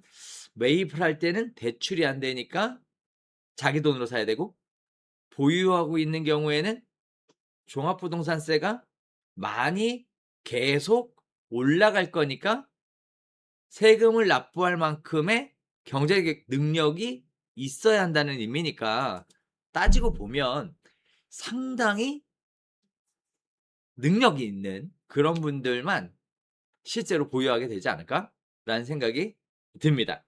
매입을 할 때는 대출이 안 되니까 자기 돈으로 사야 되고, 보유하고 있는 경우에는 종합부동산세가 많이 계속 올라갈 거니까 세금을 납부할 만큼의 경제적 능력이 있어야 한다는 의미니까 따지고 보면 상당히 능력이 있는 그런 분들만 실제로 보유하게 되지 않을까라는 생각이 듭니다.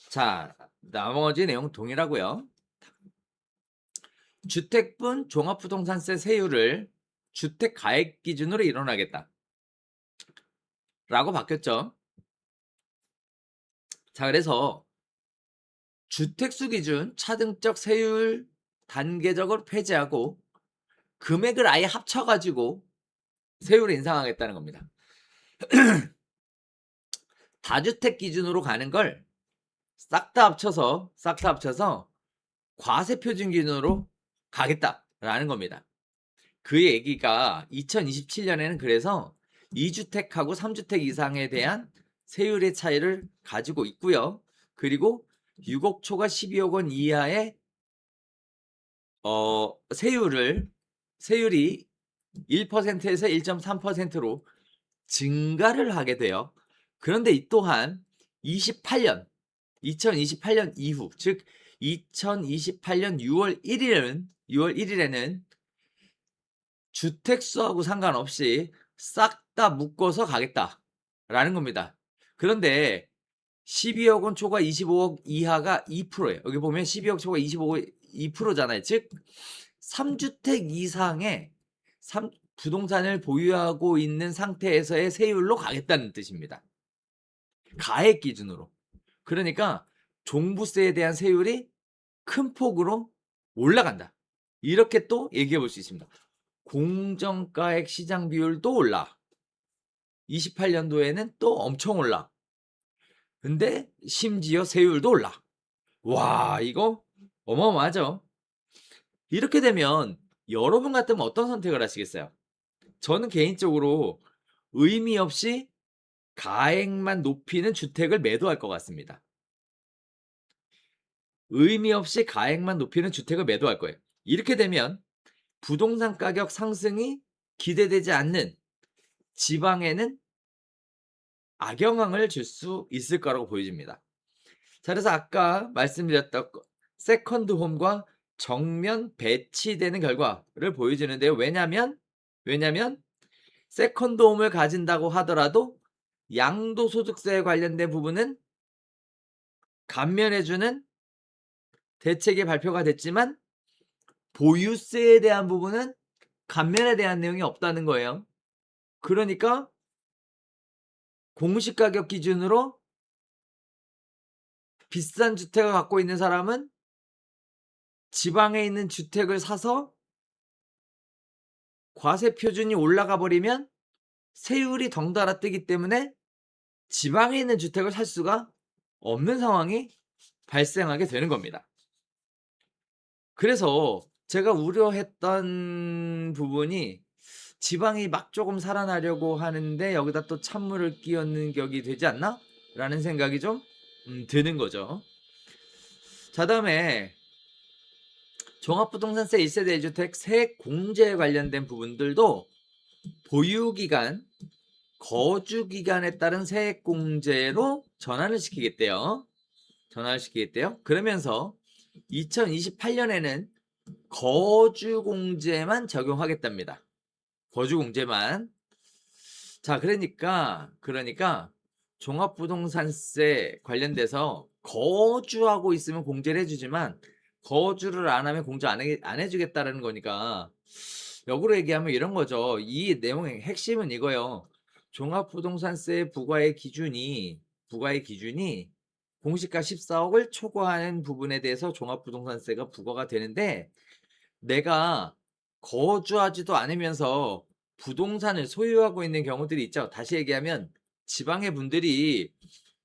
자, 나머지 내용 동일하고요. 주택분 종합부동산세 세율을 주택 가액 기준으로 일원하겠다 라고 바뀌었죠. 자, 그래서 주택수 기준 차등적 세율 단계적으로 폐지하고 금액을 아예 합쳐가지고 세율을 인상하겠다는 겁니다. 다주택 기준으로 가는 걸 싹 다 합쳐서 과세 표준 기준으로 가겠다라는 겁니다. 그 얘기가 2027년에는 그래서 2주택하고 3주택 이상에 대한 세율의 차이를 가지고 있고요. 그리고 6억 초과 12억 원 이하의 세율이 1%에서 1.3%로 증가를 하게 돼요. 그런데 이 또한 2028년 이후, 즉 2028년 6월 1일에는 주택수하고 상관없이 싹 다 묶어서 가겠다라는 겁니다. 그런데 12억 원 초과 25억 이하가 2%예요. 여기 보면 12억 초과 25억 2%잖아요. 즉 3주택 이상의 부동산을 보유하고 있는 상태에서의 세율로 가겠다는 뜻입니다. 가액 기준으로. 그러니까 종부세에 대한 세율이 큰 폭으로 올라간다. 이렇게 또 얘기해 볼 수 있습니다. 공정가액 시장 비율도 올라. 28년도에는 또 엄청 올라. 근데 심지어 세율도 올라. 와, 이거 어마어마하죠. 이렇게 되면 여러분 같으면 어떤 선택을 하시겠어요? 저는 개인적으로 의미 없이 가액만 높이는 주택을 매도할 것 같습니다. 의미 없이 가액만 높이는 주택을 매도할 거예요. 이렇게 되면 부동산 가격 상승이 기대되지 않는 지방에는 악영향을 줄 수 있을 거라고 보여집니다. 자, 그래서 아까 말씀드렸던 세컨드 홈과 정면 배치되는 결과를 보여주는데요. 왜냐면 세컨드 홈을 가진다고 하더라도 양도소득세에 관련된 부분은 감면해주는 대책이 발표가 됐지만 보유세에 대한 부분은 감면에 대한 내용이 없다는 거예요. 그러니까 공시가격 기준으로 비싼 주택을 갖고 있는 사람은 지방에 있는 주택을 사서 과세 표준이 올라가 버리면 세율이 덩달아 뜨기 때문에 지방에 있는 주택을 살 수가 없는 상황이 발생하게 되는 겁니다. 그래서 제가 우려했던 부분이 지방이 막 조금 살아나려고 하는데 여기다 또 찬물을 끼얹는 격이 되지 않나? 라는 생각이 좀 드는 거죠. 자, 다음에 종합부동산세 1세대 1주택 세액 공제에 관련된 부분들도 보유기간, 거주기간에 따른 세액 공제로 전환을 시키겠대요. 그러면서 2028년에는 거주공제만 적용하겠답니다. 거주공제만. 자, 그러니까 종합부동산세 관련돼서 거주하고 있으면 공제를 해주지만 거주를 안 하면 공제 안 해주겠다라는 거니까 역으로 얘기하면 이런 거죠. 이 내용의 핵심은 이거예요. 종합부동산세 부과의 기준이 공시가 14억을 초과하는 부분에 대해서 종합부동산세가 부과가 되는데 내가 거주하지도 않으면서 부동산을 소유하고 있는 경우들이 있죠. 다시 얘기하면 지방의 분들이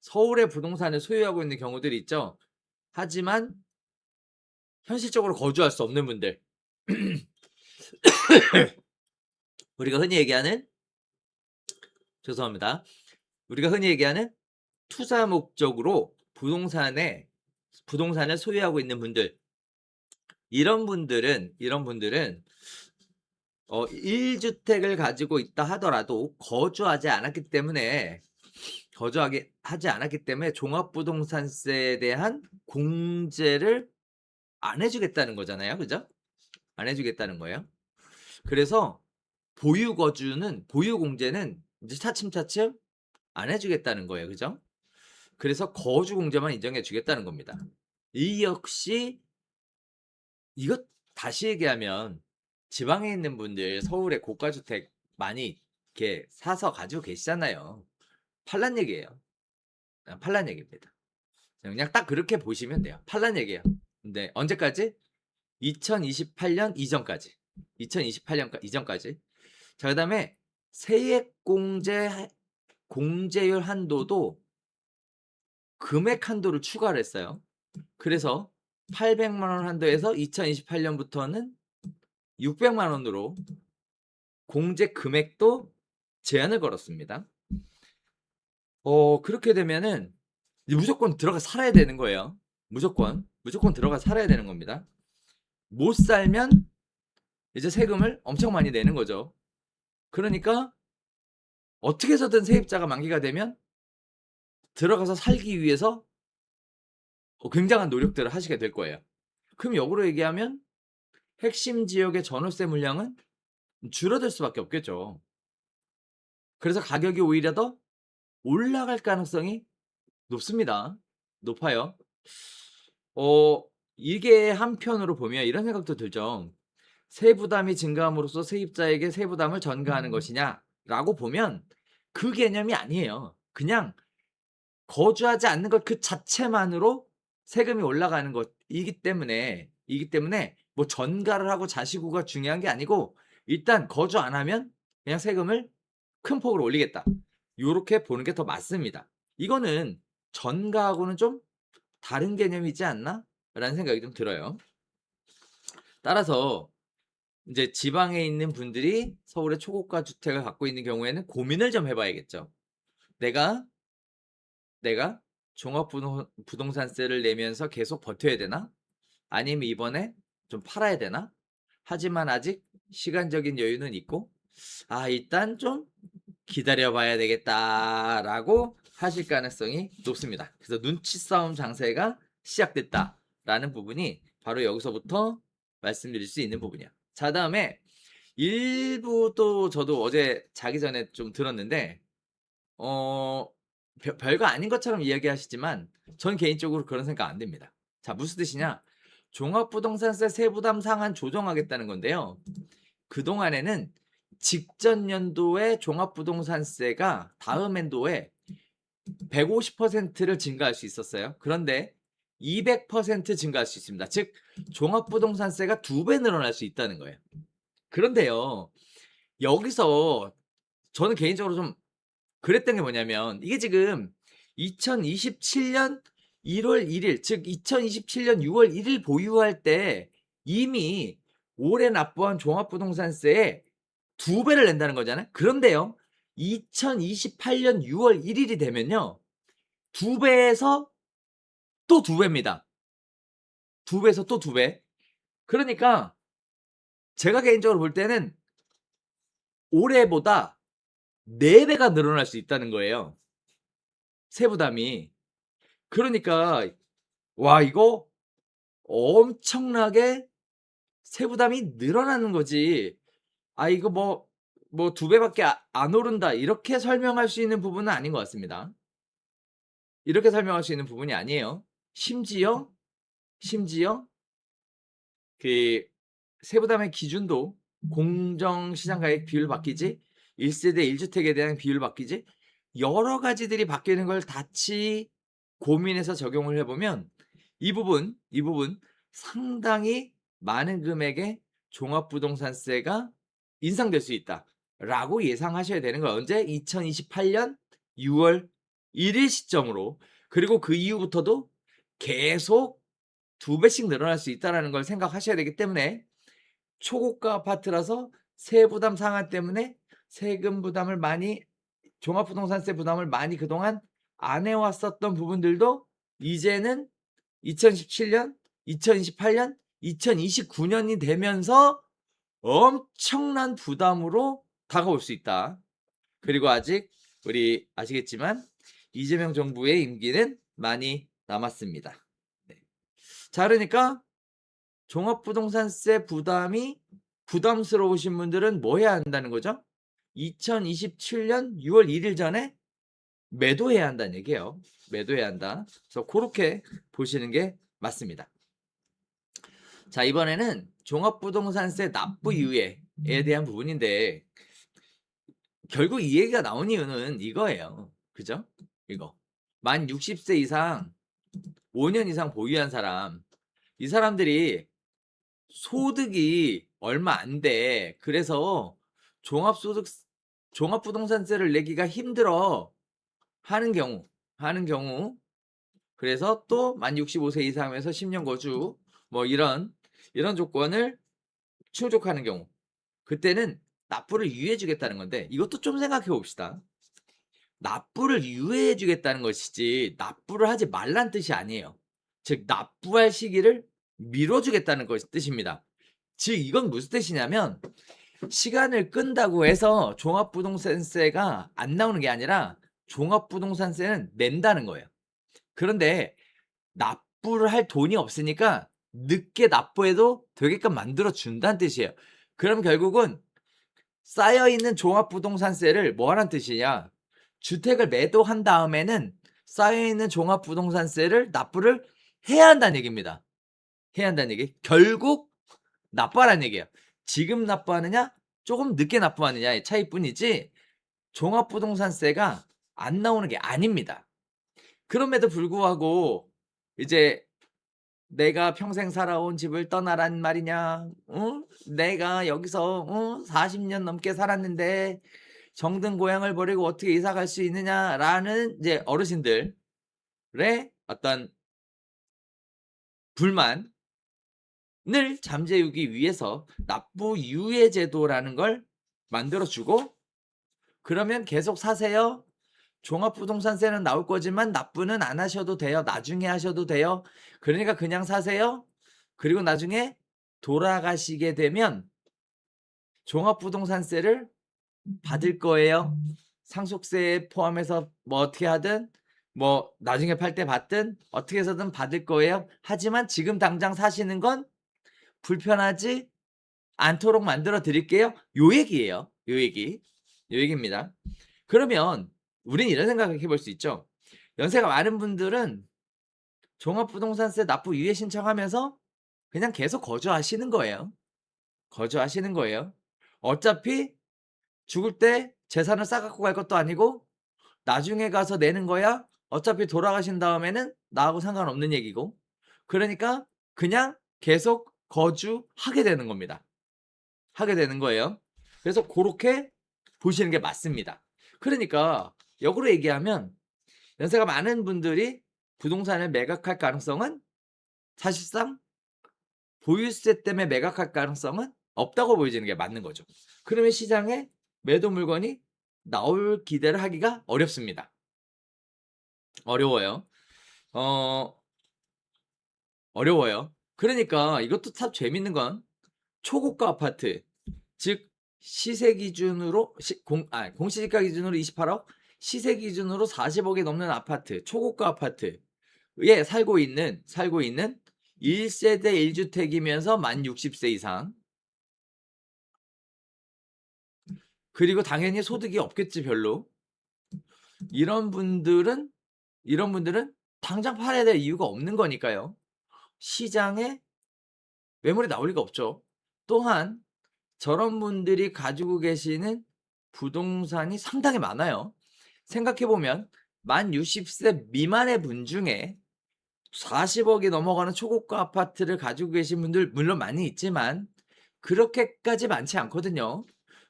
서울의 부동산을 소유하고 있는 경우들이 있죠. 하지만 현실적으로 거주할 수 없는 분들. 우리가 흔히 얘기하는 투자 목적으로 부동산을 소유하고 있는 분들. 이런 분들은 1주택을 가지고 있다 하더라도 거주하지 않았기 때문에 종합부동산세에 대한 공제를 안 해주겠다는 거잖아요. 그죠? 안 해주겠다는 거예요. 그래서 보유 공제는 이제 차츰차츰 안 해주겠다는 거예요. 그죠? 그래서 거주 공제만 인정해 주겠다는 겁니다. 이 역시 이것 다시 얘기하면 지방에 있는 분들 서울에 고가주택 많이 이렇게 사서 가지고 계시잖아요. 팔란 얘기예요. 그냥 팔란 얘기입니다. 그냥 딱 그렇게 보시면 돼요. 팔란 얘기예요. 근데 언제까지? 2028년 이전까지. 2028년 이전까지. 자, 그다음에 세액 공제율 한도도 금액 한도를 추가를 했어요. 그래서 800만 원 한도에서 2028년부터는 600만 원으로 공제 금액도 제한을 걸었습니다. 그렇게 되면은 무조건 들어가 살아야 되는 거예요. 무조건 들어가 살아야 되는 겁니다. 못 살면 이제 세금을 엄청 많이 내는 거죠. 그러니까 어떻게 해서든 세입자가 만기가 되면 들어가서 살기 위해서 굉장한 노력들을 하시게 될 거예요. 그럼 역으로 얘기하면 핵심 지역의 전월세 물량은 줄어들 수밖에 없겠죠. 그래서 가격이 오히려 더 올라갈 가능성이 높습니다. 높아요. 이게 한편으로 보면 이런 생각도 들죠. 세부담이 증가함으로써 세입자에게 세부담을 전가하는 것이냐라고 보면 그 개념이 아니에요. 그냥 거주하지 않는 것 그 자체만으로 세금이 올라가는 것이기 때문에 뭐 전가를 하고 자시고가 중요한 게 아니고 일단 거주 안 하면 그냥 세금을 큰 폭으로 올리겠다. 요렇게 보는 게 더 맞습니다. 이거는 전가하고는 좀 다른 개념이지 않나? 라는 생각이 좀 들어요. 따라서 이제 지방에 있는 분들이 서울의 초고가 주택을 갖고 있는 경우에는 고민을 좀 해봐야겠죠. 내가 종합부동산세를 내면서 계속 버텨야 되나? 아니면 이번에 좀 팔아야 되나? 하지만 아직 시간적인 여유는 있고, 일단 좀 기다려봐야 되겠다라고 하실 가능성이 높습니다. 그래서 눈치 싸움 장세가 시작됐다라는 부분이 바로 여기서부터 말씀드릴 수 있는 부분이야. 자, 다음에 일부도 저도 어제 자기 전에 좀 들었는데, 별거 아닌 것처럼 이야기하시지만 전 개인적으로 그런 생각 안 듭니다. 자, 무슨 뜻이냐? 종합부동산세 세부담 상한 조정하겠다는 건데요. 그동안에는 직전 연도에 종합부동산세가 다음 연도에 150%를 증가할 수 있었어요. 그런데 200% 증가할 수 있습니다. 즉 종합부동산세가 2배 늘어날 수 있다는 거예요. 그런데요, 여기서 저는 개인적으로 좀 그랬던 게 뭐냐면 이게 지금 2027년 1월 1일 즉 2027년 6월 1일 보유할 때 이미 올해 납부한 종합부동산세의 2배를 낸다는 거잖아요. 그런데요, 2028년 6월 1일이 되면요, 2배에서 또 2배입니다. 2배에서 또 2배. 그러니까 제가 개인적으로 볼 때는 올해보다 4배가 늘어날 수 있다는 거예요. 세부담이. 그러니까 와, 이거 엄청나게 세부담이 늘어나는 거지. 이거 뭐 2배밖에 안 오른다. 이렇게 설명할 수 있는 부분은 아닌 것 같습니다. 이렇게 설명할 수 있는 부분이 아니에요. 심지어 그 세부담의 기준도 공정시장가액 비율 바뀌지, 1세대 1주택에 대한 비율 바뀌지, 여러 가지들이 바뀌는 걸 같이 고민해서 적용을 해보면 이 부분 상당히 많은 금액의 종합부동산세가 인상될 수 있다라고 예상하셔야 되는 거예요. 언제? 2028년 6월 1일 시점으로. 그리고 그 이후부터도 계속 2배씩 늘어날 수 있다는 걸 생각하셔야 되기 때문에 초고가 아파트라서 세부담 상한 때문에 세금 부담을 많이, 종합부동산세 부담을 많이 그동안 안 해왔었던 부분들도 이제는 2017년, 2028년 2029년이 되면서 엄청난 부담으로 다가올 수 있다. 그리고 아직 우리 아시겠지만 이재명 정부의 임기는 많이 남았습니다. 네. 자, 그러니까 종합부동산세 부담이 부담스러우신 분들은 뭐 해야 한다는 거죠? 2027년 6월 1일 전에 매도해야 한다는 얘기예요. 매도해야 한다. 그래서 그렇게 보시는 게 맞습니다. 자, 이번에는 종합부동산세 납부 유예에 대한 부분인데 결국 이 얘기가 나온 이유는 이거예요. 그죠? 이거. 만 60세 이상 5년 이상 보유한 사람, 이 사람들이 소득이 얼마 안 돼. 그래서 종합부동산세를 내기가 힘들어 하는 경우, 그래서 또 만 65세 이상에서 10년 거주, 뭐 이런 조건을 충족하는 경우, 그때는 납부를 유예해 주겠다는 건데, 이것도 좀 생각해 봅시다. 납부를 유예해 주겠다는 것이지 납부를 하지 말란 뜻이 아니에요. 즉 납부할 시기를 미뤄 주겠다는 뜻입니다. 즉 이건 무슨 뜻이냐면 시간을 끈다고 해서 종합부동산세가 안 나오는 게 아니라 종합부동산세는 낸다는 거예요. 그런데 납부를 할 돈이 없으니까 늦게 납부해도 되게끔 만들어 준다는 뜻이에요. 그럼 결국은 쌓여있는 종합부동산세를 뭐 하는 뜻이냐, 주택을 매도한 다음에는 쌓여있는 종합부동산세를 납부를 해야 한다는 얘기입니다. 해야 한다는 얘기. 결국 납부하라는 얘기예요. 지금 납부하느냐 조금 늦게 납부하느냐의 차이뿐이지 종합부동산세가 안 나오는 게 아닙니다. 그럼에도 불구하고 이제 내가 평생 살아온 집을 떠나란 말이냐, 응? 내가 여기서 40년 넘게 살았는데 정든 고향을 버리고 어떻게 이사 갈 수 있느냐라는 이제 어르신들의 어떤 불만을 잠재우기 위해서 납부 유예 제도라는 걸 만들어 주고, 그러면 계속 사세요. 종합부동산세는 나올 거지만 납부는 안 하셔도 돼요. 나중에 하셔도 돼요. 그러니까 그냥 사세요. 그리고 나중에 돌아가시게 되면 종합부동산세를 받을 거예요. 상속세 포함해서 뭐 어떻게 하든 뭐 나중에 팔 때 받든 어떻게 해서든 받을 거예요. 하지만 지금 당장 사시는 건 불편하지 않도록 만들어 드릴게요. 요 얘기예요. 요 얘기입니다. 그러면 우린 이런 생각을 해볼 수 있죠. 연세가 많은 분들은 종합부동산세 납부 유예 신청하면서 그냥 계속 거주하시는 거예요. 어차피 죽을 때 재산을 싸갖고 갈 것도 아니고 나중에 가서 내는 거야. 어차피 돌아가신 다음에는 나하고 상관없는 얘기고. 그러니까 그냥 계속 거주하게 되는 겁니다. 하게 되는 거예요. 그래서 그렇게 보시는 게 맞습니다. 그러니까 역으로 얘기하면 연세가 많은 분들이 부동산을 매각할 가능성은 사실상 보유세 때문에 매각할 가능성은 없다고 보여지는 게 맞는 거죠. 그러면 시장에 매도 물건이 나올 기대를 하기가 어렵습니다. 어려워요. 어려워요. 그러니까 이것도 참 재밌는 건 초고가 아파트, 즉 시세 기준으로 공시지가 기준으로 28억, 시세 기준으로 40억이 넘는 아파트, 초고가 아파트에 살고 있는 1세대 1주택이면서 만 60세 이상, 그리고 당연히 소득이 없겠지 별로. 이런 분들은 당장 팔아야 될 이유가 없는 거니까요. 시장에 매물이 나올 리가 없죠. 또한 저런 분들이 가지고 계시는 부동산이 상당히 많아요. 생각해 보면 만 60세 미만의 분 중에 40억이 넘어가는 초고가 아파트를 가지고 계신 분들 물론 많이 있지만 그렇게까지 많지 않거든요.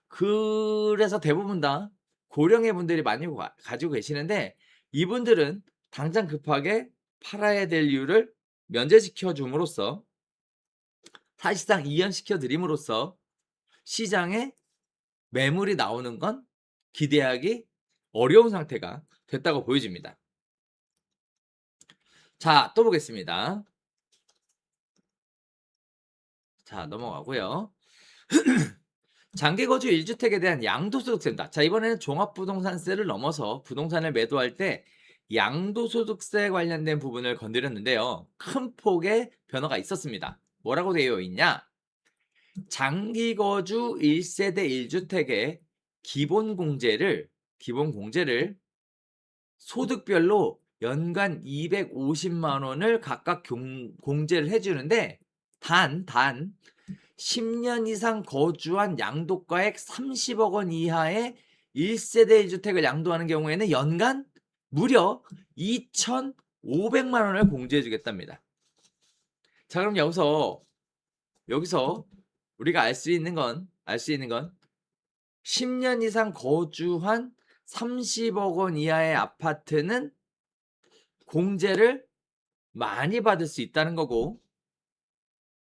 그래서 대부분 다 고령의 분들이 많이 가지고 계시는데 이분들은 당장 급하게 팔아야 될 이유를 면제시켜 줌으로써, 사실상 이연시켜 드림으로써 시장에 매물이 나오는 건 기대하기 어려운 상태가 됐다고 보여집니다. 자, 또 보겠습니다. 자, 넘어가고요. 장기거주 1주택에 대한 양도소득세입니다. 자, 이번에는 종합부동산세를 넘어서 부동산을 매도할 때 양도소득세 관련된 부분을 건드렸는데요. 큰 폭의 변화가 있었습니다. 뭐라고 되어 있냐? 장기거주 1세대 1주택의 기본공제를 소득별로 연간 250만 원을 각각 공제를 해주는데 단 10년 이상 거주한 양도가액 30억 원 이하의 1세대 1주택을 양도하는 경우에는 연간 무려 2,500만 원을 공제해 주겠답니다. 자, 그럼 여기서 우리가 알 수 있는 건 10년 이상 거주한 30억 원 이하의 아파트는 공제를 많이 받을 수 있다는 거고,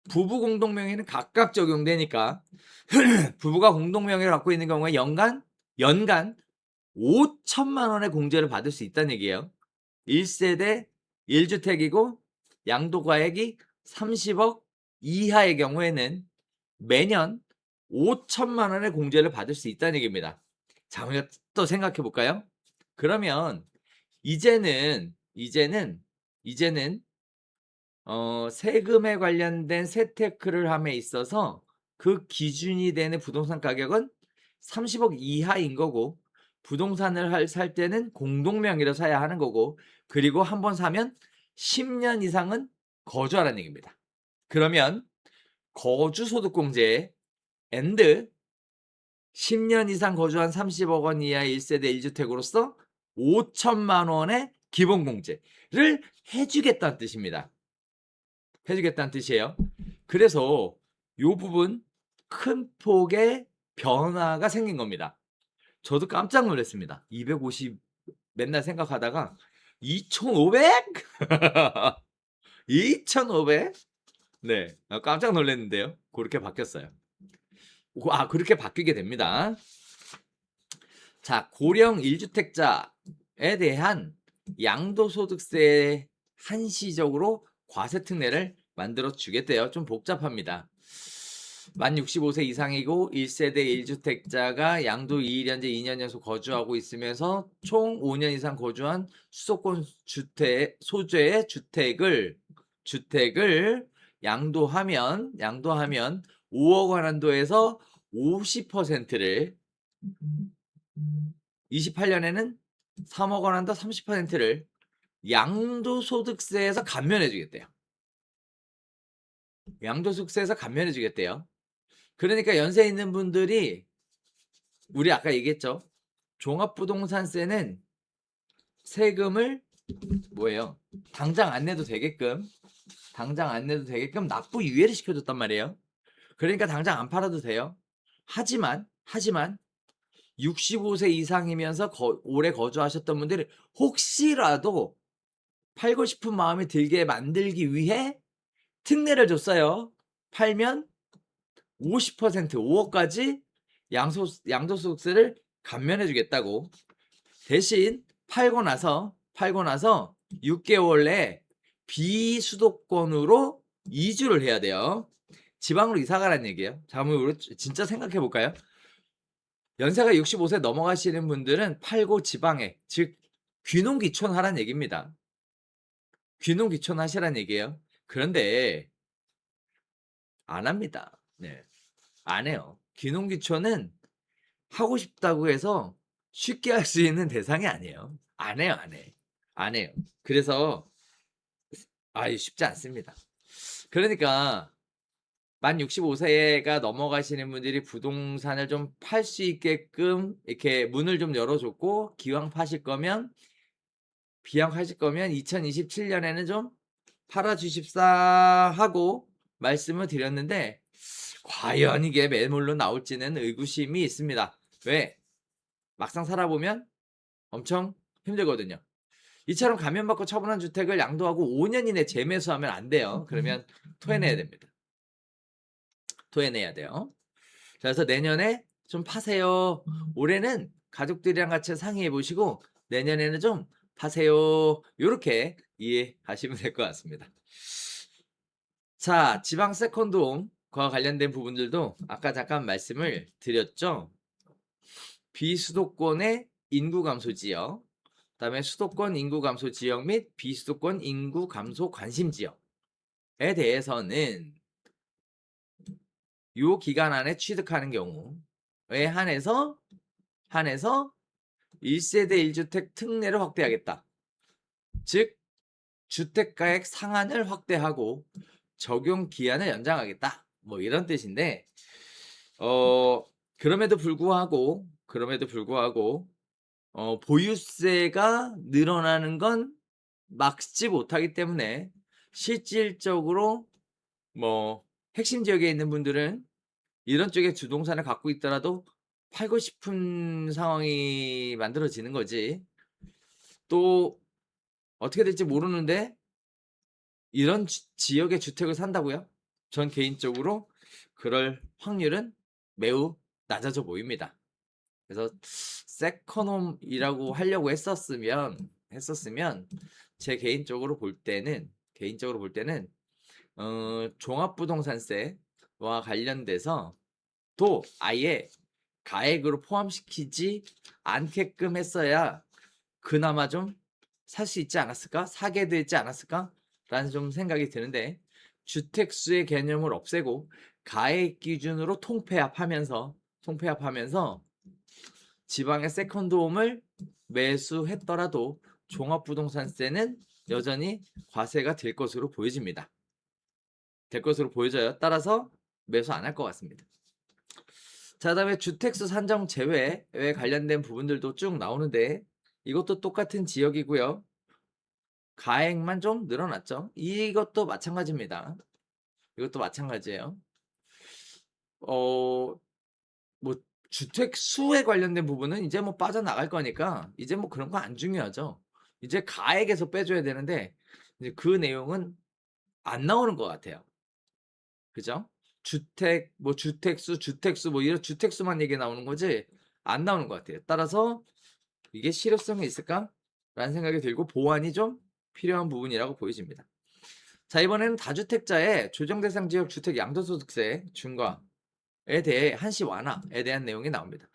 부부 공동명의는 각각 적용되니까 부부가 공동명의를 갖고 있는 경우에 연간 5천만 원의 공제를 받을 수 있다는 얘기예요. 1세대 1주택이고 양도가액이 30억 이하의 경우에는 매년 5천만 원의 공제를 받을 수 있다는 얘기입니다. 자, 우리가 또 생각해 볼까요? 그러면 이제는 세금에 관련된 세테크를 함에 있어서 그 기준이 되는 부동산 가격은 30억 이하인 거고, 부동산을 살 때는 공동명의로 사야 하는 거고, 그리고 한번 사면 10년 이상은 거주하라는 얘기입니다. 그러면 거주소득공제 and 10년 이상 거주한 30억 원 이하의 1세대 1주택으로서 5천만 원의 기본공제를 해주겠다는 뜻입니다. 해주겠다는 뜻이에요. 그래서 이 부분 큰 폭의 변화가 생긴 겁니다. 저도 깜짝 놀랐습니다. 250 맨날 생각하다가 2,500? 2,500? 네, 깜짝 놀랐는데요. 그렇게 바뀌었어요. 그렇게 바뀌게 됩니다. 자, 고령 1주택자에 대한 양도소득세 한시적으로 과세특례를 만들어 주겠대요. 좀 복잡합니다. 만 65세 이상이고 1세대 1주택자가 양도 2일연제 2년 연속 거주하고 있으면서 총 5년 이상 거주한 수도권 소재의 주택을 양도하면 5억 원 한도에서 50%를 28년에는 3억 원 한도 30%를 양도소득세에서 감면해 주겠대요. 양도소득세에서 감면해 주겠대요. 그러니까 연세 있는 분들이, 우리 아까 얘기했죠. 종합부동산세는 세금을 당장 안 내도 되게끔 납부 유예를 시켜줬단 말이에요. 그러니까 당장 안 팔아도 돼요. 하지만 65세 이상이면서 오래 거주하셨던 분들이 혹시라도 팔고 싶은 마음이 들게 만들기 위해 특례를 줬어요. 팔면 50% 5억까지 양도소득세를 감면해 주겠다고. 대신 팔고 나서 6개월 내에 비수도권으로 이주를 해야 돼요. 지방으로 이사 가라는 얘기예요. 자, 한번 진짜 생각해 볼까요? 연세가 65세 넘어가시는 분들은 팔고 지방에, 즉 귀농귀촌 하라는 얘기입니다. 귀농귀촌 하시라는 얘기예요. 그런데 안 합니다. 네, 안 해요. 귀농귀촌은 하고 싶다고 해서 쉽게 할 수 있는 대상이 아니에요. 안 해요. 그래서 쉽지 않습니다. 그러니까 만 65세가 넘어가시는 분들이 부동산을 좀 팔 수 있게끔 이렇게 문을 좀 열어줬고, 기왕 파실 거면 2027년에는 좀 팔아주십사 하고 말씀을 드렸는데, 과연 이게 매물로 나올지는 의구심이 있습니다. 왜? 막상 살아보면 엄청 힘들거든요. 이처럼 감면받고 처분한 주택을 양도하고 5년 이내 재매수하면 안 돼요. 그러면 토해내야 됩니다. 토해내야 돼요. 그래서 내년에 좀 파세요. 올해는 가족들이랑 같이 상의해 보시고 내년에는 좀 파세요. 이렇게 이해하시면 될 것 같습니다. 자, 지방 세컨드홈 관련된 부분들도 아까 잠깐 말씀을 드렸죠. 비수도권의 인구 감소 지역, 그다음에 수도권 인구 감소 지역 및 비수도권 인구 감소 관심 지역에 대해서는 요 기간 안에 취득하는 경우에 한해서 1세대 1주택 특례를 확대하겠다. 즉 주택가액 상한을 확대하고 적용 기한을 연장하겠다. 뭐 이런 뜻인데 그럼에도 불구하고 보유세가 늘어나는 건 막지 못하기 때문에 실질적으로 뭐 핵심 지역에 있는 분들은 이런 쪽에 주동산을 갖고 있더라도 팔고 싶은 상황이 만들어지는 거지. 또 어떻게 될지 모르는데 이런 지역의 주택을 산다고요? 전 개인적으로 그럴 확률은 매우 낮아져 보입니다. 그래서 세컨홈이라고 하려고 했었으면 제 개인적으로 볼 때는 종합부동산세와 관련돼서 또 아예 가액으로 포함시키지 않게끔 했어야 그나마 좀 살 수 있지 않았을까? 사게 되지 않았을까? 라는 좀 생각이 드는데 주택수의 개념을 없애고 가액 기준으로 통폐합하면서 지방의 세컨드홈을 매수했더라도 종합부동산세는 여전히 과세가 될 것으로 보여집니다. 따라서 매수 안 할 것 같습니다. 자, 그다음에 주택수 산정 제외에 관련된 부분들도 쭉 나오는데 이것도 똑같은 지역이고요. 가액만 좀 늘어났죠. 이것도 마찬가지입니다. 이것도 마찬가지예요. 뭐 주택 수에 관련된 부분은 이제 뭐 빠져나갈 거니까 이제 뭐 그런 거 안 중요하죠. 이제 가액에서 빼줘야 되는데 이제 그 내용은 안 나오는 것 같아요. 그죠? 주택수 뭐 이런 주택수만 얘기 나오는 거지 안 나오는 것 같아요. 따라서 이게 실효성이 있을까? 라는 생각이 들고 보완이 좀 필요한 부분이라고 보여집니다. 자, 이번에는 다주택자의 조정대상 지역 주택 양도소득세 중과에 대해 한시 완화에 대한 내용이 나옵니다.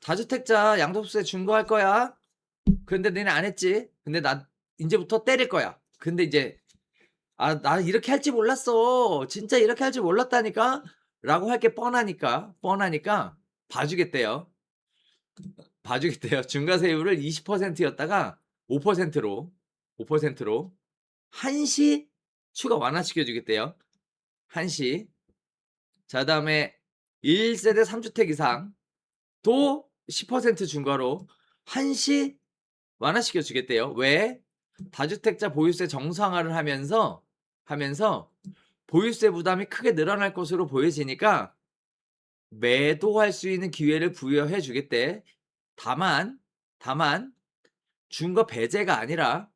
다주택자 양도소득세 중과할 거야. 근데 너네 안 했지? 근데 나 이제부터 때릴 거야. 근데 이제 나 이렇게 할지 몰랐어. 진짜 이렇게 할지 몰랐다니까? 라고 할 게 뻔하니까 봐주겠대요. 중과세율을 20%였다가 5%로 한시 추가 완화시켜 주겠대요. 한시. 자, 다음에 1세대 3주택 이상 또 10% 중과로 한시 완화시켜 주겠대요. 왜? 다주택자 보유세 정상화를 하면서 보유세 부담이 크게 늘어날 것으로 보여지니까 매도할 수 있는 기회를 부여해 주겠대. 다만 중과 배제가 아니라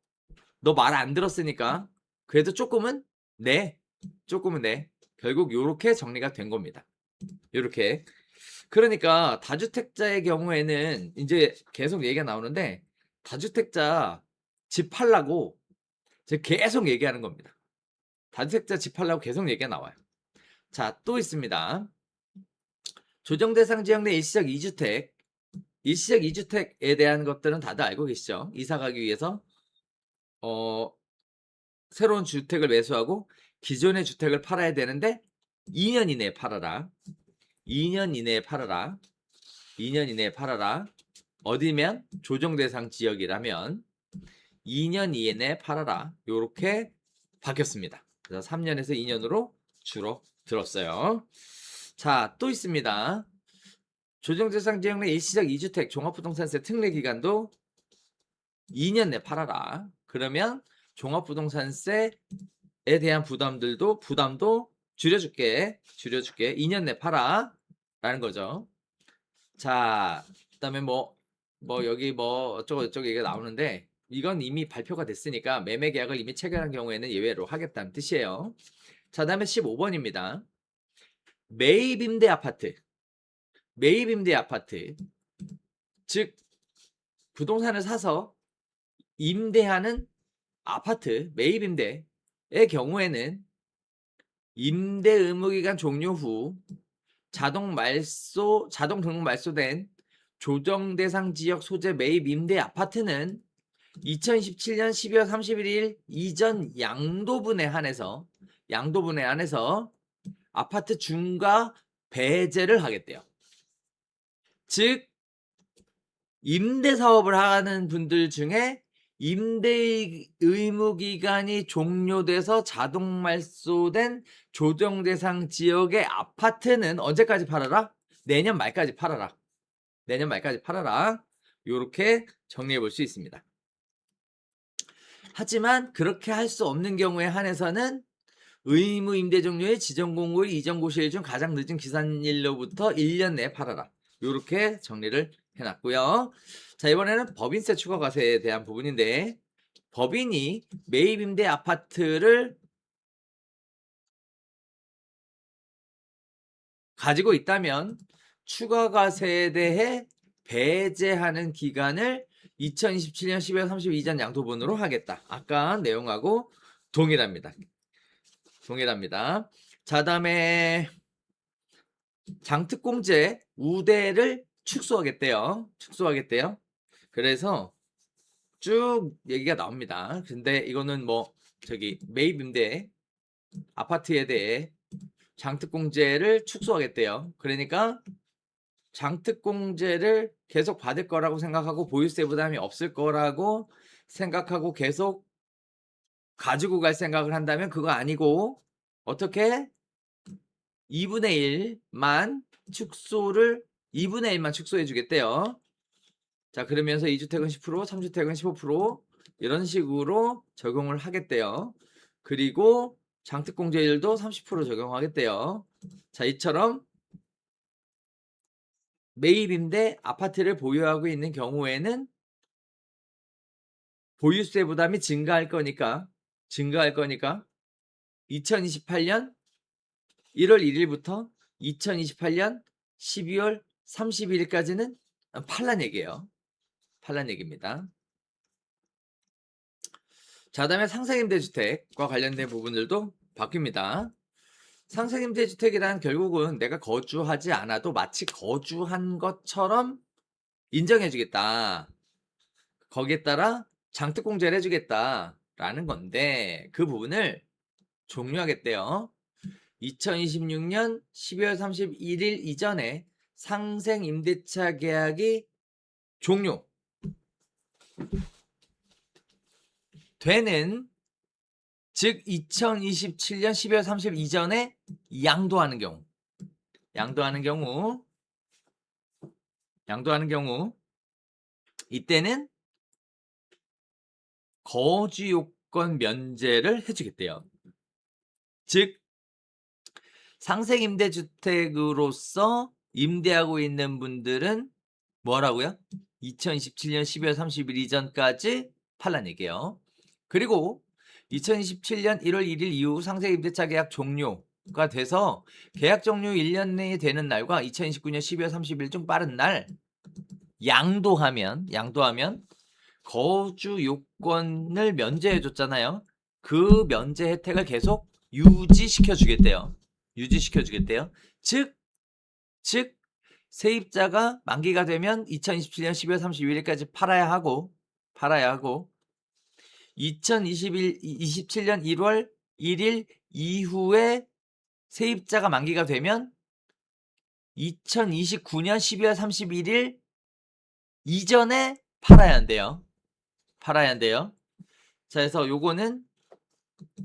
너 말 안 들었으니까 그래도 조금은 내. 결국 요렇게 정리가 된 겁니다. 요렇게. 그러니까 다주택자의 경우에는 이제 계속 얘기가 나오는데 다주택자 집 팔라고 계속 얘기하는 겁니다. 다주택자 집 팔라고 계속 얘기가 나와요. 자, 또 있습니다. 조정대상 지역 내 일시적 2주택에 대한 것들은 다들 알고 계시죠? 이사 가기 위해서 새로운 주택을 매수하고 기존의 주택을 팔아야 되는데 2년 이내에 팔아라. 2년 이내에 팔아라. 어디면 조정대상 지역이라면 2년 이내에 팔아라. 요렇게 바뀌었습니다. 그래서 3년에서 2년으로 줄어들었어요. 자, 또 있습니다. 조정대상 지역 내 일시적 2주택 종합부동산세 특례 기간도 2년 내 팔아라. 그러면 종합부동산세에 대한 부담도 줄여줄게. 2년 내 팔아. 라는 거죠. 자, 그다음에 여기 어쩌고 얘기가 나오는데 이건 이미 발표가 됐으니까 매매 계약을 이미 체결한 경우에는 예외로 하겠다는 뜻이에요. 자, 그다음에 15번입니다. 매입 임대 아파트. 즉 부동산을 사서 임대하는 아파트 매입 임대의 경우에는 임대 의무기간 종료 후 자동 등록 말소된 조정 대상 지역 소재 매입 임대 아파트는 2027년 12월 31일 이전 양도분에 한해서 아파트 중과 배제를 하겠대요. 즉 임대 사업을 하는 분들 중에 임대 의무 기간이 종료돼서 자동 말소된 조정 대상 지역의 아파트는 언제까지 팔아라? 내년 말까지 팔아라. 내년 말까지 팔아라. 이렇게 정리해 볼 수 있습니다. 하지만 그렇게 할 수 없는 경우에 한해서는 의무 임대 종료의 지정 공고일 이전 고시일 중 가장 늦은 기산일로부터 1년 내에 팔아라. 이렇게 정리를 해놨고요. 자, 이번에는 법인세 추가 과세에 대한 부분인데, 법인이 매입 임대 아파트를 가지고 있다면 추가 과세에 대해 배제하는 기간을 2027년 12월 30일 이전 양도분으로 하겠다. 아까 내용하고 동일합니다. 자, 다음에 장특공제 우대를 축소하겠대요. 그래서 쭉 얘기가 나옵니다. 근데 이거는 뭐 매입 임대 아파트에 대해 장특공제를 축소하겠대요. 그러니까 장특공제를 계속 받을 거라고 생각하고 보유세 부담이 없을 거라고 생각하고 계속 가지고 갈 생각을 한다면 그거 아니고 어떻게 2분의 1만 축소해 주겠대요. 자, 그러면서 2주택은 10%, 3주택은 15% 이런 식으로 적용을 하겠대요. 그리고 장특공제율도 30% 적용하겠대요. 자, 이처럼 매입임대 아파트를 보유하고 있는 경우에는 보유세 부담이 증가할 거니까 2028년 1월 1일부터 2028년 12월 31일까지는 팔란 얘기예요. 팔란 얘기입니다. 자, 다음에 상생임대주택과 관련된 부분들도 바뀝니다. 상생임대주택이란 결국은 내가 거주하지 않아도 마치 거주한 것처럼 인정해주겠다. 거기에 따라 장특공제를 해주겠다라는 건데 그 부분을 종료하겠대요. 2026년 12월 31일 이전에 상생임대차 계약이 종료 되는, 즉 2027년 12월 30일 이전에 양도하는 경우 이때는 거주 요건 면제를 해주겠대요. 즉 상생임대주택으로서 임대하고 있는 분들은 뭐라고요? 2027년 12월 30일 이전까지 팔란 얘기예요. 그리고 2027년 1월 1일 이후 상생임대차 계약 종료가 돼서 계약 종료 1년 내에 되는 날과 2029년 12월 30일 중 빠른 날 양도하면 거주 요건을 면제해 줬잖아요. 그 면제 혜택을 계속 유지시켜 주겠대요. 즉 세입자가 만기가 되면 2027년 12월 31일까지 팔아야 하고 2027년 1월 1일 이후에 세입자가 만기가 되면 2029년 12월 31일 이전에 팔아야 한대요. 자, 그래서 요거는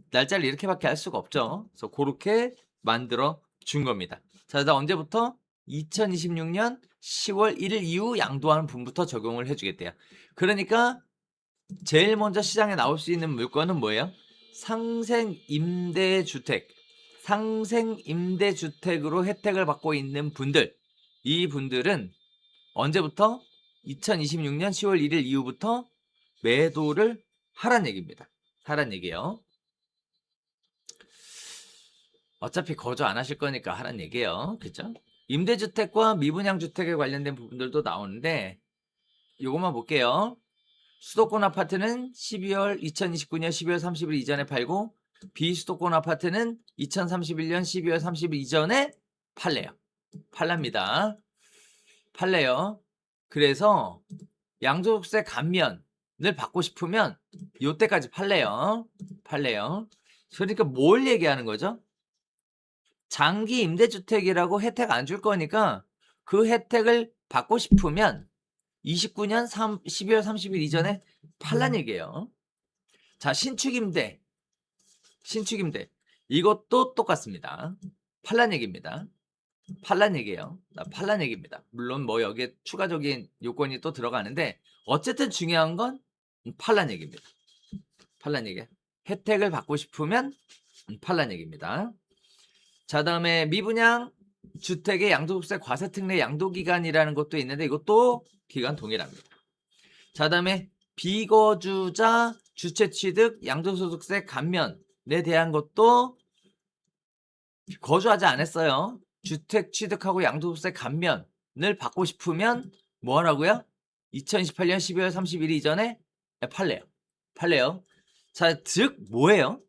날짜를 이렇게밖에 할 수가 없죠. 그래서 그렇게 만들어 준 겁니다. 자, 그래서 언제부터? 2026년 10월 1일 이후 양도하는 분부터 적용을 해주겠대요. 그러니까 제일 먼저 시장에 나올 수 있는 물건은 뭐예요? 상생임대주택으로 혜택을 받고 있는 분들, 이 분들은 언제부터? 2026년 10월 1일 이후부터 매도를 하란 얘기입니다. 하란 얘기예요. 어차피 거주 안 하실 거니까 하란 얘기예요. 그죠? 임대주택과 미분양주택에 관련된 부분들도 나오는데 요것만 볼게요. 수도권 아파트는 2029년 12월 30일 이전에 팔고 비수도권 아파트는 2031년 12월 30일 이전에 팔래요. 팔랍니다. 팔래요. 그래서 양도소득세 감면을 받고 싶으면 요때까지 팔래요. 팔래요. 그러니까 뭘 얘기하는 거죠? 장기 임대주택이라고 혜택 안 줄 거니까 그 혜택을 받고 싶으면 29년 12월 30일 이전에 팔란 얘기예요. 자, 신축임대 이것도 똑같습니다. 팔란 얘기입니다. 팔란 얘기예요. 팔란 얘기입니다. 물론 뭐 여기에 추가적인 요건이 또 들어가는데 어쨌든 중요한 건 팔란 얘기입니다. 팔란 얘기. 혜택을 받고 싶으면 팔란 얘기입니다. 자, 다음에 미분양 주택의 양도소득세 과세특례 양도기간이라는 것도 있는데 이것도 기간 동일합니다. 자, 다음에 비거주자 주체취득 양도소득세 감면에 대한 것도 거주하지 않았어요. 주택 취득하고 양도소득세 감면을 받고 싶으면 뭐 하라고요? 2028년 12월 30일 이전에 팔래요. 자, 즉 뭐예요?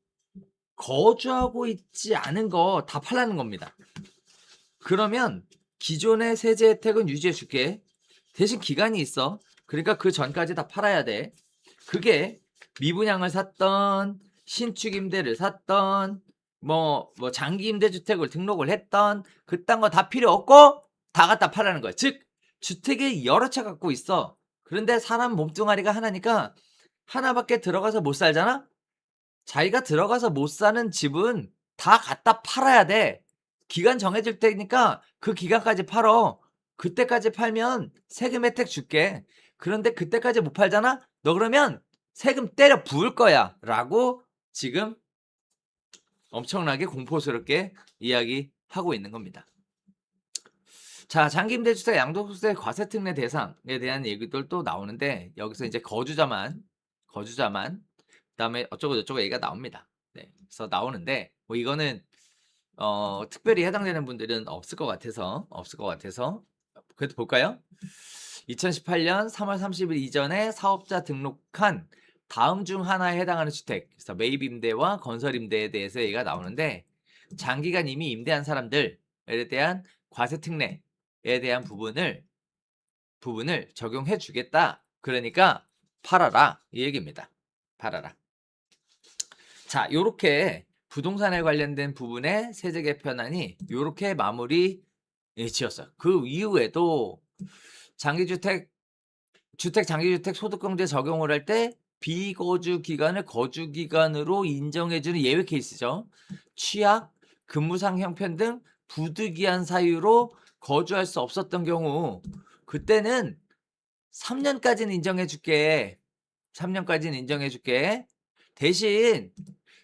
거주하고 있지 않은 거 다 팔라는 겁니다. 그러면 기존의 세제 혜택은 유지해 줄게. 대신 기간이 있어. 그러니까 그 전까지 다 팔아야 돼. 그게 미분양을 샀던 신축 임대를 샀던 뭐 장기 임대주택을 등록을 했던 그딴 거 다 필요 없고 다 갖다 팔라는 거야. 즉 주택이 여러 채 갖고 있어. 그런데 사람 몸뚱아리가 하나니까 하나밖에 들어가서 못 살잖아. 자기가 들어가서 못 사는 집은 다 갖다 팔아야 돼. 기간 정해질 때니까 그 기간까지 팔어. 그때까지 팔면 세금 혜택 줄게. 그런데 그때까지 못 팔잖아? 너 그러면 세금 때려 부을 거야. 라고 지금 엄청나게 공포스럽게 이야기하고 있는 겁니다. 자, 장기임대주택 양도소득세 과세특례 대상에 대한 얘기들도 나오는데 여기서 이제 거주자만 그다음에 어쩌고 저쩌고 얘기가 나옵니다. 네, 그래서 나오는데 뭐 이거는 특별히 해당되는 분들은 없을 것 같아서 그래도 볼까요? 2018년 3월 30일 이전에 사업자 등록한 다음 중 하나에 해당하는 주택, 그래서 매입 임대와 건설 임대에 대해서 얘기가 나오는데 장기간 이미 임대한 사람들에 대한 과세 특례에 대한 부분을 적용해 주겠다. 그러니까 팔아라 이 얘기입니다. 팔아라. 자, 요렇게 부동산에 관련된 부분의 세제 개편안이 요렇게 마무리 지었어요. 그 이후에도 장기주택 장기주택 소득공제 적용을 할 때 비거주 기간을 거주 기간으로 인정해주는 예외 케이스죠. 취약, 근무상 형편 등 부득이한 사유로 거주할 수 없었던 경우 그때는 3년까지는 인정해줄게. 3년까지는 인정해줄게. 대신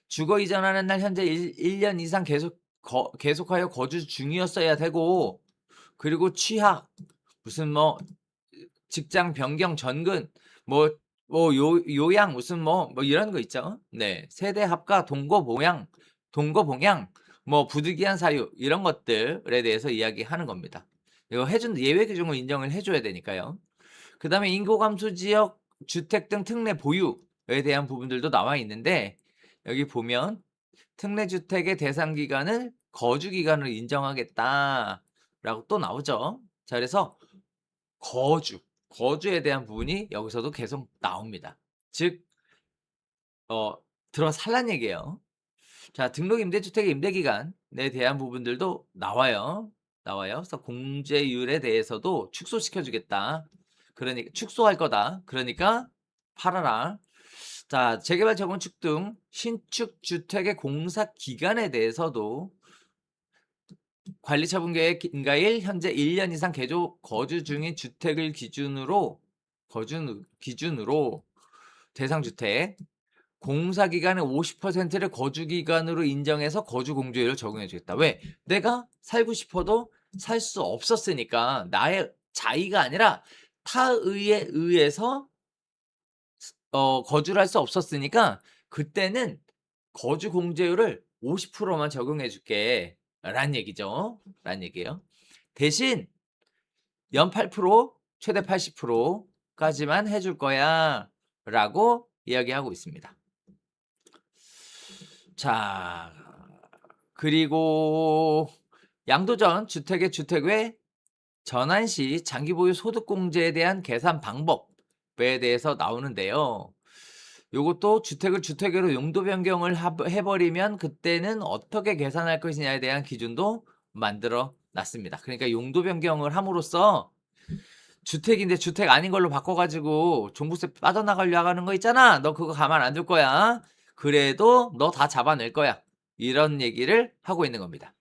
주거 이전하는 날 현재 1년 이상 계속하여 거주 중이었어야 되고 그리고 취약 무슨 뭐 직장 변경 전근 요양 무슨 뭐 이런 거 있죠. 네, 세대 합가 동거 봉양 뭐 부득이한 사유 이런 것들에 대해서 이야기하는 겁니다. 이거 해준 예외 규정을 인정을 해줘야 되니까요. 그 다음에 인구 감소 지역 주택 등 특례 보유에 대한 부분들도 나와 있는데 여기 보면 특례 주택의 대상 기간을 거주 기간으로 인정하겠다라고 또 나오죠. 자, 그래서 거주에 대한 부분이 여기서도 계속 나옵니다. 즉 들어 살란 얘기예요. 자, 등록 임대주택의 임대기간에 대한 부분들도 나와요. 그래서 공제율에 대해서도 축소시켜 주겠다. 그러니까 축소할 거다. 그러니까 팔아라. 자, 재개발 재건축 등 신축 주택의 공사 기간에 대해서도 관리처분계획 인가일 현재 1년 이상 거주 중인 주택을 기준으로 대상 주택 공사 기간의 50%를 거주 기간으로 인정해서 거주 공제율을 적용해 주겠다. 왜? 내가 살고 싶어도 살 수 없었으니까 나의 자의가 아니라 타의에 의해서 거주를 할 수 없었으니까 그때는 거주 공제율을 50%만 적용해 줄게. 라는 얘기죠. 라는 얘기예요. 대신 연 8% 최대 80%까지만 해줄 거야. 라고 이야기하고 있습니다. 자, 그리고 양도전 주택의 주택외 전환 시 장기 보유 소득공제에 대한 계산 방법에 대해서 나오는데요. 요것도 주택을 주택으로 용도 변경을 해버리면 그때는 어떻게 계산할 것이냐에 대한 기준도 만들어 놨습니다. 그러니까 용도 변경을 함으로써 주택인데 주택 아닌 걸로 바꿔가지고 종부세 빠져나가려고 하는 거 있잖아. 너 그거 가만 안 둘 거야. 그래도 너 다 잡아낼 거야. 이런 얘기를 하고 있는 겁니다.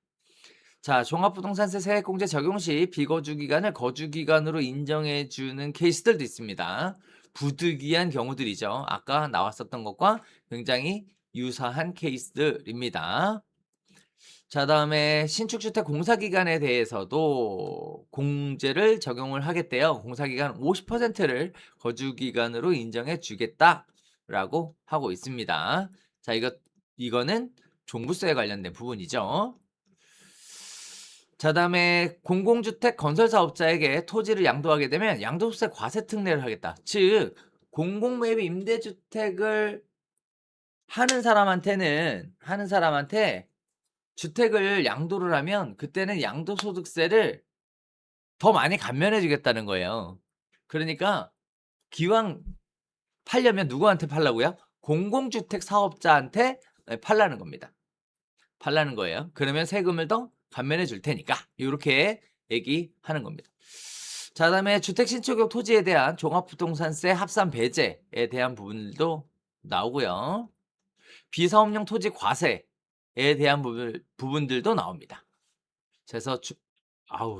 자, 종합부동산세 세액공제 적용 시 비거주 기간을 거주 기간으로 인정해 주는 케이스들도 있습니다. 부득이한 경우들이죠. 아까 나왔었던 것과 굉장히 유사한 케이스들입니다. 자, 다음에 신축주택 공사기간에 대해서도 공제를 적용을 하겠대요. 공사기간 50%를 거주기간으로 인정해 주겠다라고 하고 있습니다. 자, 이거는 종부세에 관련된 부분이죠. 자, 다음에 공공주택 건설사업자에게 토지를 양도하게 되면 양도세 과세 특례를 하겠다. 즉, 공공매입 임대주택을 하는 사람한테 주택을 양도를 하면 그때는 양도소득세를 더 많이 감면해 주겠다는 거예요. 그러니까 기왕 팔려면 누구한테 팔라고요? 공공주택 사업자한테 팔라는 겁니다. 팔라는 거예요. 그러면 세금을 더 감면해 줄 테니까 이렇게 얘기하는 겁니다. 자, 다음에 주택 신축용 토지에 대한 종합부동산세 합산 배제에 대한 부분도 나오고요. 비사업용 토지 과세에 대한 부분들도 나옵니다. 그래서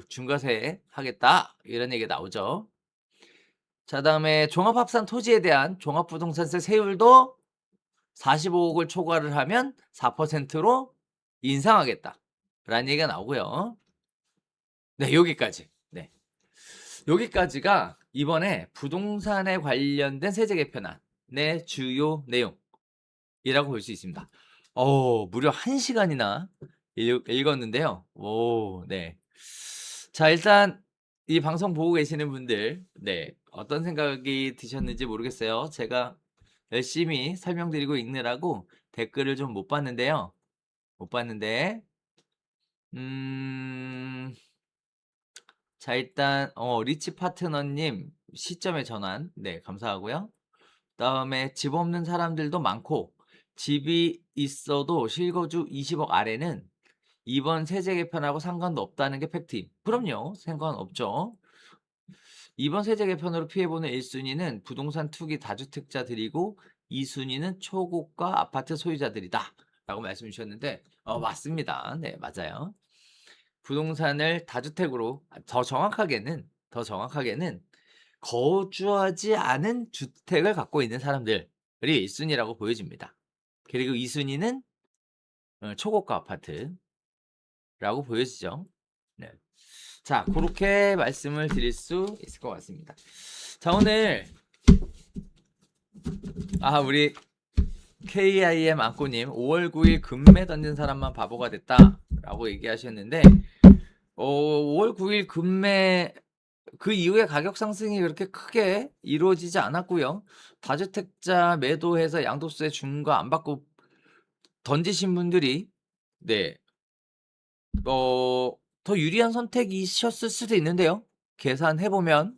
중과세 하겠다 이런 얘기가 나오죠. 자, 다음에 종합합산 토지에 대한 종합부동산세 세율도 45억을 초과를 하면 4%로 인상하겠다 라는 얘기가 나오고요. 네, 여기까지. 네, 여기까지가 이번에 부동산에 관련된 세제 개편안의 주요 내용이라고 볼 수 있습니다. 무려 1시간이나 읽었는데요. 네. 자, 일단 이 방송 보고 계시는 분들, 네, 어떤 생각이 드셨는지 모르겠어요. 제가 열심히 설명드리고 읽느라고 댓글을 좀 못 봤는데요. 자, 일단 리치 파트너님 시점의 전환, 네, 감사하고요. 다음에 집 없는 사람들도 많고 집이 있어도 실거주 20억 아래는 이번 세제 개편하고 상관도 없다는 게 팩트임. 그럼요, 상관없죠. 이번 세제 개편으로 피해보는 1순위는 부동산 투기 다주택자들이고 2순위는 초고가 아파트 소유자들이다 라고 말씀 주셨는데 맞습니다. 네, 맞아요. 부동산을 다주택으로 더 정확하게는 거주하지 않은 주택을 갖고 있는 사람들이 1순위라고 보여집니다. 그리고 2순위는 초고가 아파트라고 보여지죠. 네. 자, 그렇게 말씀을 드릴 수 있을 것 같습니다. 자, 오늘 우리 KIM 안꼬님 5월 9일 금매 던진 사람만 바보가 됐다라고 얘기하셨는데 5월 9일 금매 그 이후에 가격 상승이 그렇게 크게 이루어지지 않았고요. 다주택자 매도해서 양도세 중과 안 받고 던지신 분들이 네, 더 유리한 선택이셨을 수도 있는데요. 계산해보면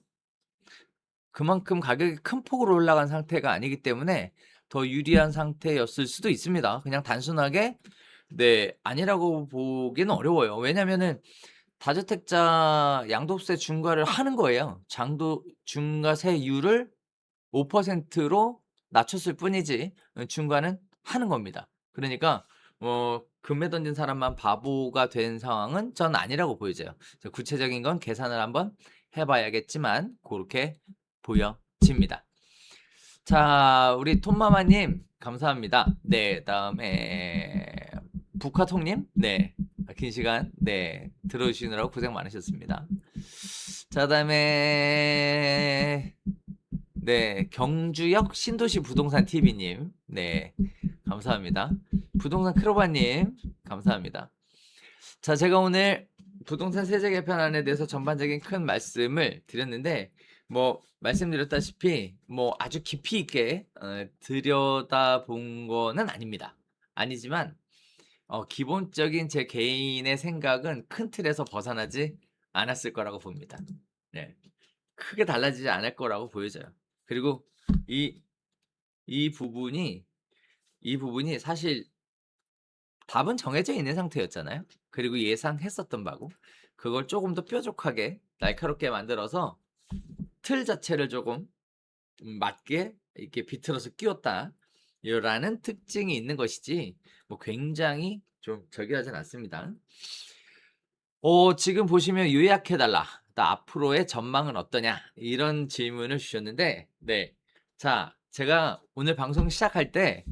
그만큼 가격이 큰 폭으로 올라간 상태가 아니기 때문에 더 유리한 상태였을 수도 있습니다. 그냥 단순하게 네, 아니라고 보기는 어려워요. 왜냐면은 다주택자 양도세 중과를 하는 거예요. 중과세율을 5%로 낮췄을 뿐이지 중과는 하는 겁니다. 그러니까 금매 던진 사람만 바보가 된 상황은 전 아니라고 보여져요. 구체적인 건 계산을 한번 해봐야겠지만 그렇게 보여집니다. 자, 우리 톰마마님 감사합니다. 네, 다음에 북카통님 네, 긴 시간 네 들어주시느라고 고생 많으셨습니다. 자, 다음에 네, 경주역 신도시 부동산 TV님 네, 감사합니다. 부동산 크로바님 감사합니다. 자, 제가 오늘 부동산 세제 개편안에 대해서 전반적인 큰 말씀을 드렸는데 말씀드렸다시피 아주 깊이 있게 들여다본 거는 아닙니다. 아니지만 기본적인 제 개인의 생각은 큰 틀에서 벗어나지 않았을 거라고 봅니다. 네. 크게 달라지지 않을 거라고 보여져요. 그리고 이 이 부분이 사실 답은 정해져 있는 상태였잖아요. 그리고 예상했었던 바고 그걸 조금 더 뾰족하게 날카롭게 만들어서 틀 자체를 조금 맞게 이렇게 비틀어서 끼웠다 라는 특징이 있는 것이지 뭐 굉장히 좀 저기 하진 않습니다. 지금 보시면 요약해 달라. 나 앞으로의 전망은 어떠냐? 이런 질문을 주셨는데 네. 자, 제가 오늘 방송 시작할 때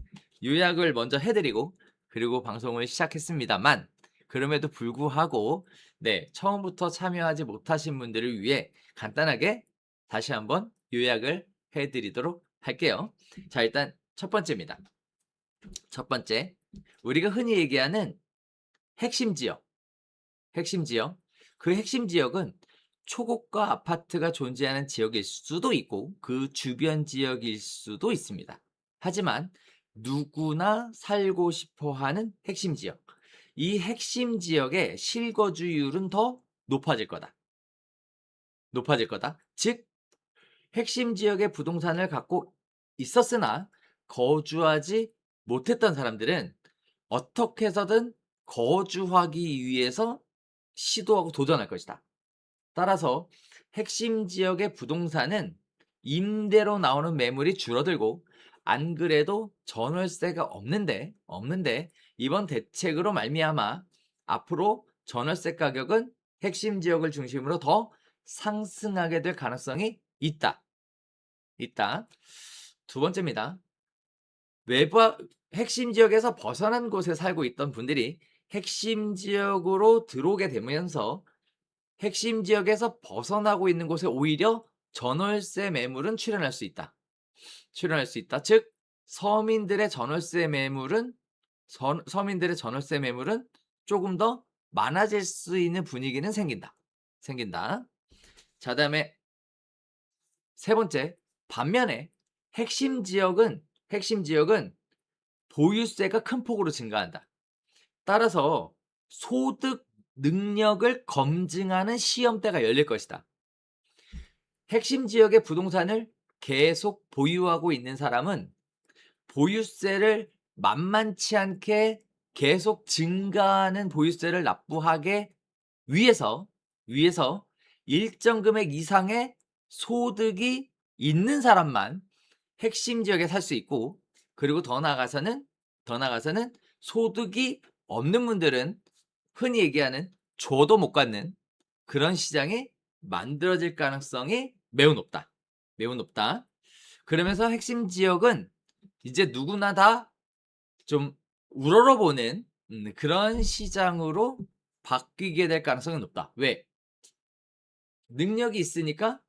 요약을 먼저 해 드리고 그리고 방송을 시작했습니다만 그럼에도 불구하고 네, 처음부터 참여하지 못하신 분들을 위해 간단하게 다시 한번 요약을 해 드리도록 할게요. 자, 일단 첫 번째입니다. 첫 번째. 우리가 흔히 얘기하는 핵심 지역. 그 핵심 지역은 초고가 아파트가 존재하는 지역일 수도 있고 그 주변 지역일 수도 있습니다. 하지만 누구나 살고 싶어 하는 핵심 지역. 이 핵심 지역의 실거주율은 더 높아질 거다. 즉, 핵심 지역의 부동산을 갖고 있었으나 거주하지 못했던 사람들은 어떻게 해서든 거주하기 위해서 시도하고 도전할 것이다. 따라서 핵심 지역의 부동산은 임대로 나오는 매물이 줄어들고 안 그래도 전월세가 없는데 이번 대책으로 말미암아 앞으로 전월세 가격은 핵심 지역을 중심으로 더 상승하게 될 가능성이 있다. 두 번째입니다. 핵심 지역에서 벗어난 곳에 살고 있던 분들이 핵심 지역으로 들어오게 되면서 핵심 지역에서 벗어나고 있는 곳에 오히려 전월세 매물은 출현할 수 있다. 즉 서민들의 전월세 매물은 조금 더 많아질 수 있는 분위기는 생긴다. 자, 다음에 세 번째, 반면에 핵심 지역은 보유세가 큰 폭으로 증가한다. 따라서 소득 능력을 검증하는 시험대가 열릴 것이다. 핵심 지역의 부동산을 계속 보유하고 있는 사람은 보유세를 만만치 않게 계속 증가하는 보유세를 납부하게 위해서 일정 금액 이상의 소득이 있는 사람만 핵심 지역에 살 수 있고 그리고 더 나아가서는 소득이 없는 분들은 흔히 얘기하는 줘도 못 갖는 그런 시장이 만들어질 가능성이 매우 높다. 그러면서 핵심 지역은 이제 누구나 다 좀 우러러보는 그런 시장으로 바뀌게 될 가능성이 높다. 왜? 능력이 있으니까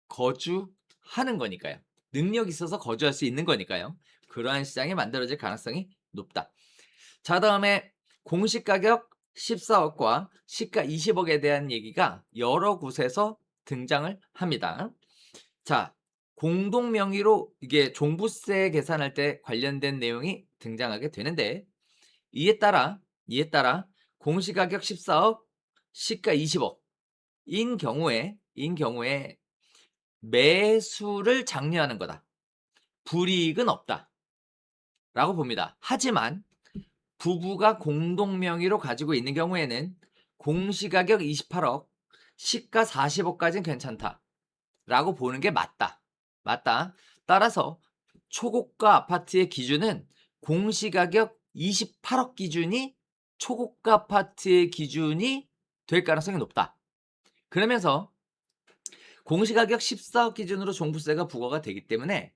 거주하는 거니까요. 능력이 있어서 거주할 수 있는 거니까요. 그러한 시장이 만들어질 가능성이 높다. 자, 다음에 공시가격 14억과 시가 20억에 대한 얘기가 여러 곳에서 등장을 합니다. 자, 공동명의로 이게 종부세 계산할 때 관련된 내용이 등장하게 되는데 이에 따라 공시가격 14억, 시가 20억인 경우에 매수를 장려하는 거다. 불이익은 없다. 라고 봅니다. 하지만 부부가 공동명의로 가지고 있는 경우에는 공시가격 28억, 시가 40억까지는 괜찮다. 라고 보는 게 맞다. 따라서 초고가 아파트의 기준은 공시가격 28억 기준이 초고가 아파트의 기준이 될 가능성이 높다. 그러면서 공시가격 14억 기준으로 종부세가 부과가 되기 때문에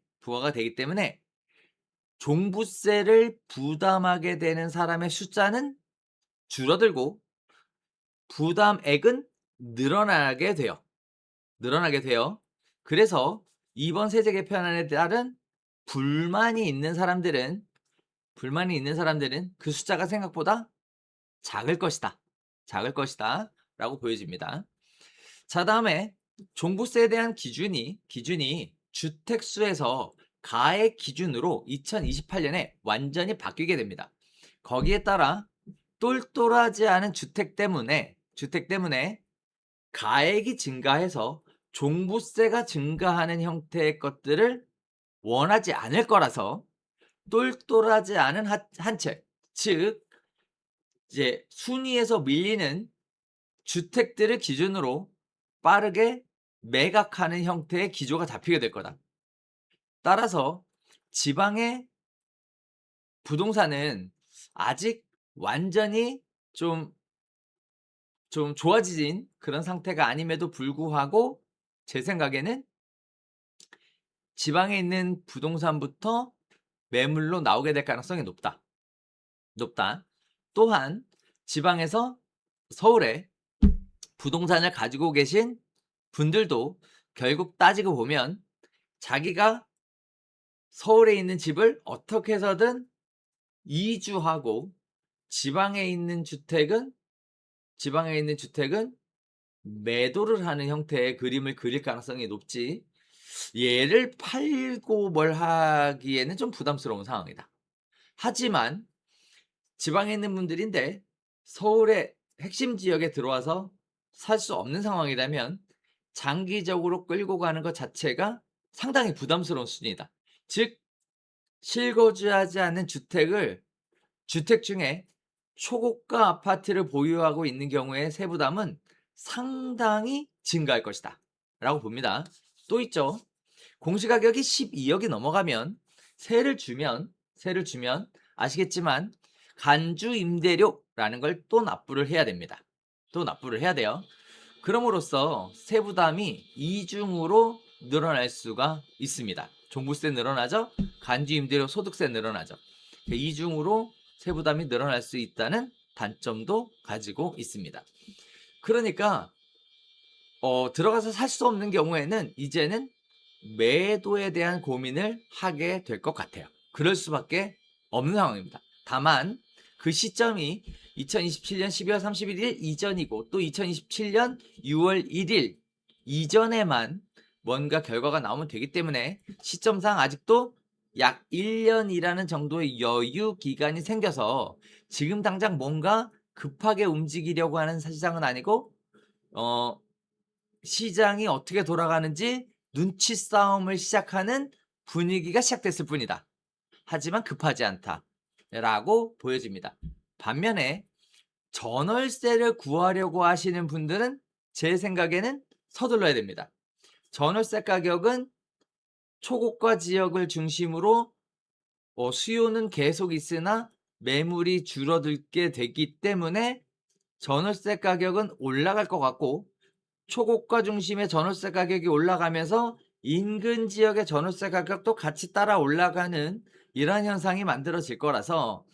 종부세를 부담하게 되는 사람의 숫자는 줄어들고 부담액은 늘어나게 돼요. 그래서 이번 세제 개편안에 따른 불만이 있는 사람들은 그 숫자가 생각보다 작을 것이다 라고 보여집니다. 자, 다음에 종부세에 대한 기준이 주택수에서 가액 기준으로 2028년에 완전히 바뀌게 됩니다. 거기에 따라 똘똘하지 않은 주택 때문에 가액이 증가해서 종부세가 증가하는 형태의 것들을 원하지 않을 거라서 똘똘하지 않은 한 채, 즉 이제 순위에서 밀리는 주택들을 기준으로 빠르게 매각하는 형태의 기조가 잡히게 될 거다. 따라서 지방의 부동산은 아직 완전히 좀 좋아진 그런 상태가 아님에도 불구하고 제 생각에는 지방에 있는 부동산부터 매물로 나오게 될 가능성이 높다. 또한 지방에서 서울에 부동산을 가지고 계신 분들도 결국 따지고 보면 자기가 서울에 있는 집을 어떻게 해서든 이주하고 지방에 있는 주택은 매도를 하는 형태의 그림을 그릴 가능성이 높지, 얘를 팔고 뭘 하기에는 좀 부담스러운 상황이다. 하지만 지방에 있는 분들인데 서울의 핵심 지역에 들어와서 살 수 없는 상황이라면 장기적으로 끌고 가는 것 자체가 상당히 부담스러운 수준이다. 즉 실거주하지 않는 주택 중에 초고가 아파트를 보유하고 있는 경우에 세부담은 상당히 증가할 것이다 라고 봅니다. 또 있죠. 공시가격이 12억이 넘어가면 세를 주면 아시겠지만 간주 임대료라는 걸 또 납부를 해야 됩니다. 또 납부를 해야 돼요. 그럼으로써 세부담이 이중으로 늘어날 수가 있습니다. 종부세 늘어나죠. 간주 임대료 소득세 늘어나죠. 이중으로 세부담이 늘어날 수 있다는 단점도 가지고 있습니다. 그러니까 들어가서 살 수 없는 경우에는 이제는 매도에 대한 고민을 하게 될 것 같아요. 그럴 수밖에 없는 상황입니다. 다만 그 시점이 2027년 12월 31일 이전이고 또 2027년 6월 1일 이전에만 뭔가 결과가 나오면 되기 때문에 시점상 아직도 약 1년이라는 정도의 여유 기간이 생겨서 지금 당장 뭔가 급하게 움직이려고 하는 시장은 아니고 시장이 어떻게 돌아가는지 눈치 싸움을 시작하는 분위기가 시작됐을 뿐이다. 하지만 급하지 않다라고 보여집니다. 반면에 전월세를 구하려고 하시는 분들은 제 생각에는 서둘러야 됩니다. 전월세 가격은 초고가 지역을 중심으로 수요는 계속 있으나 매물이 줄어들게 되기 때문에 전월세 가격은 올라갈 것 같고, 초고가 중심의 전월세 가격이 올라가면서 인근 지역의 전월세 가격도 같이 따라 올라가는 이러한 현상이 만들어질 거라서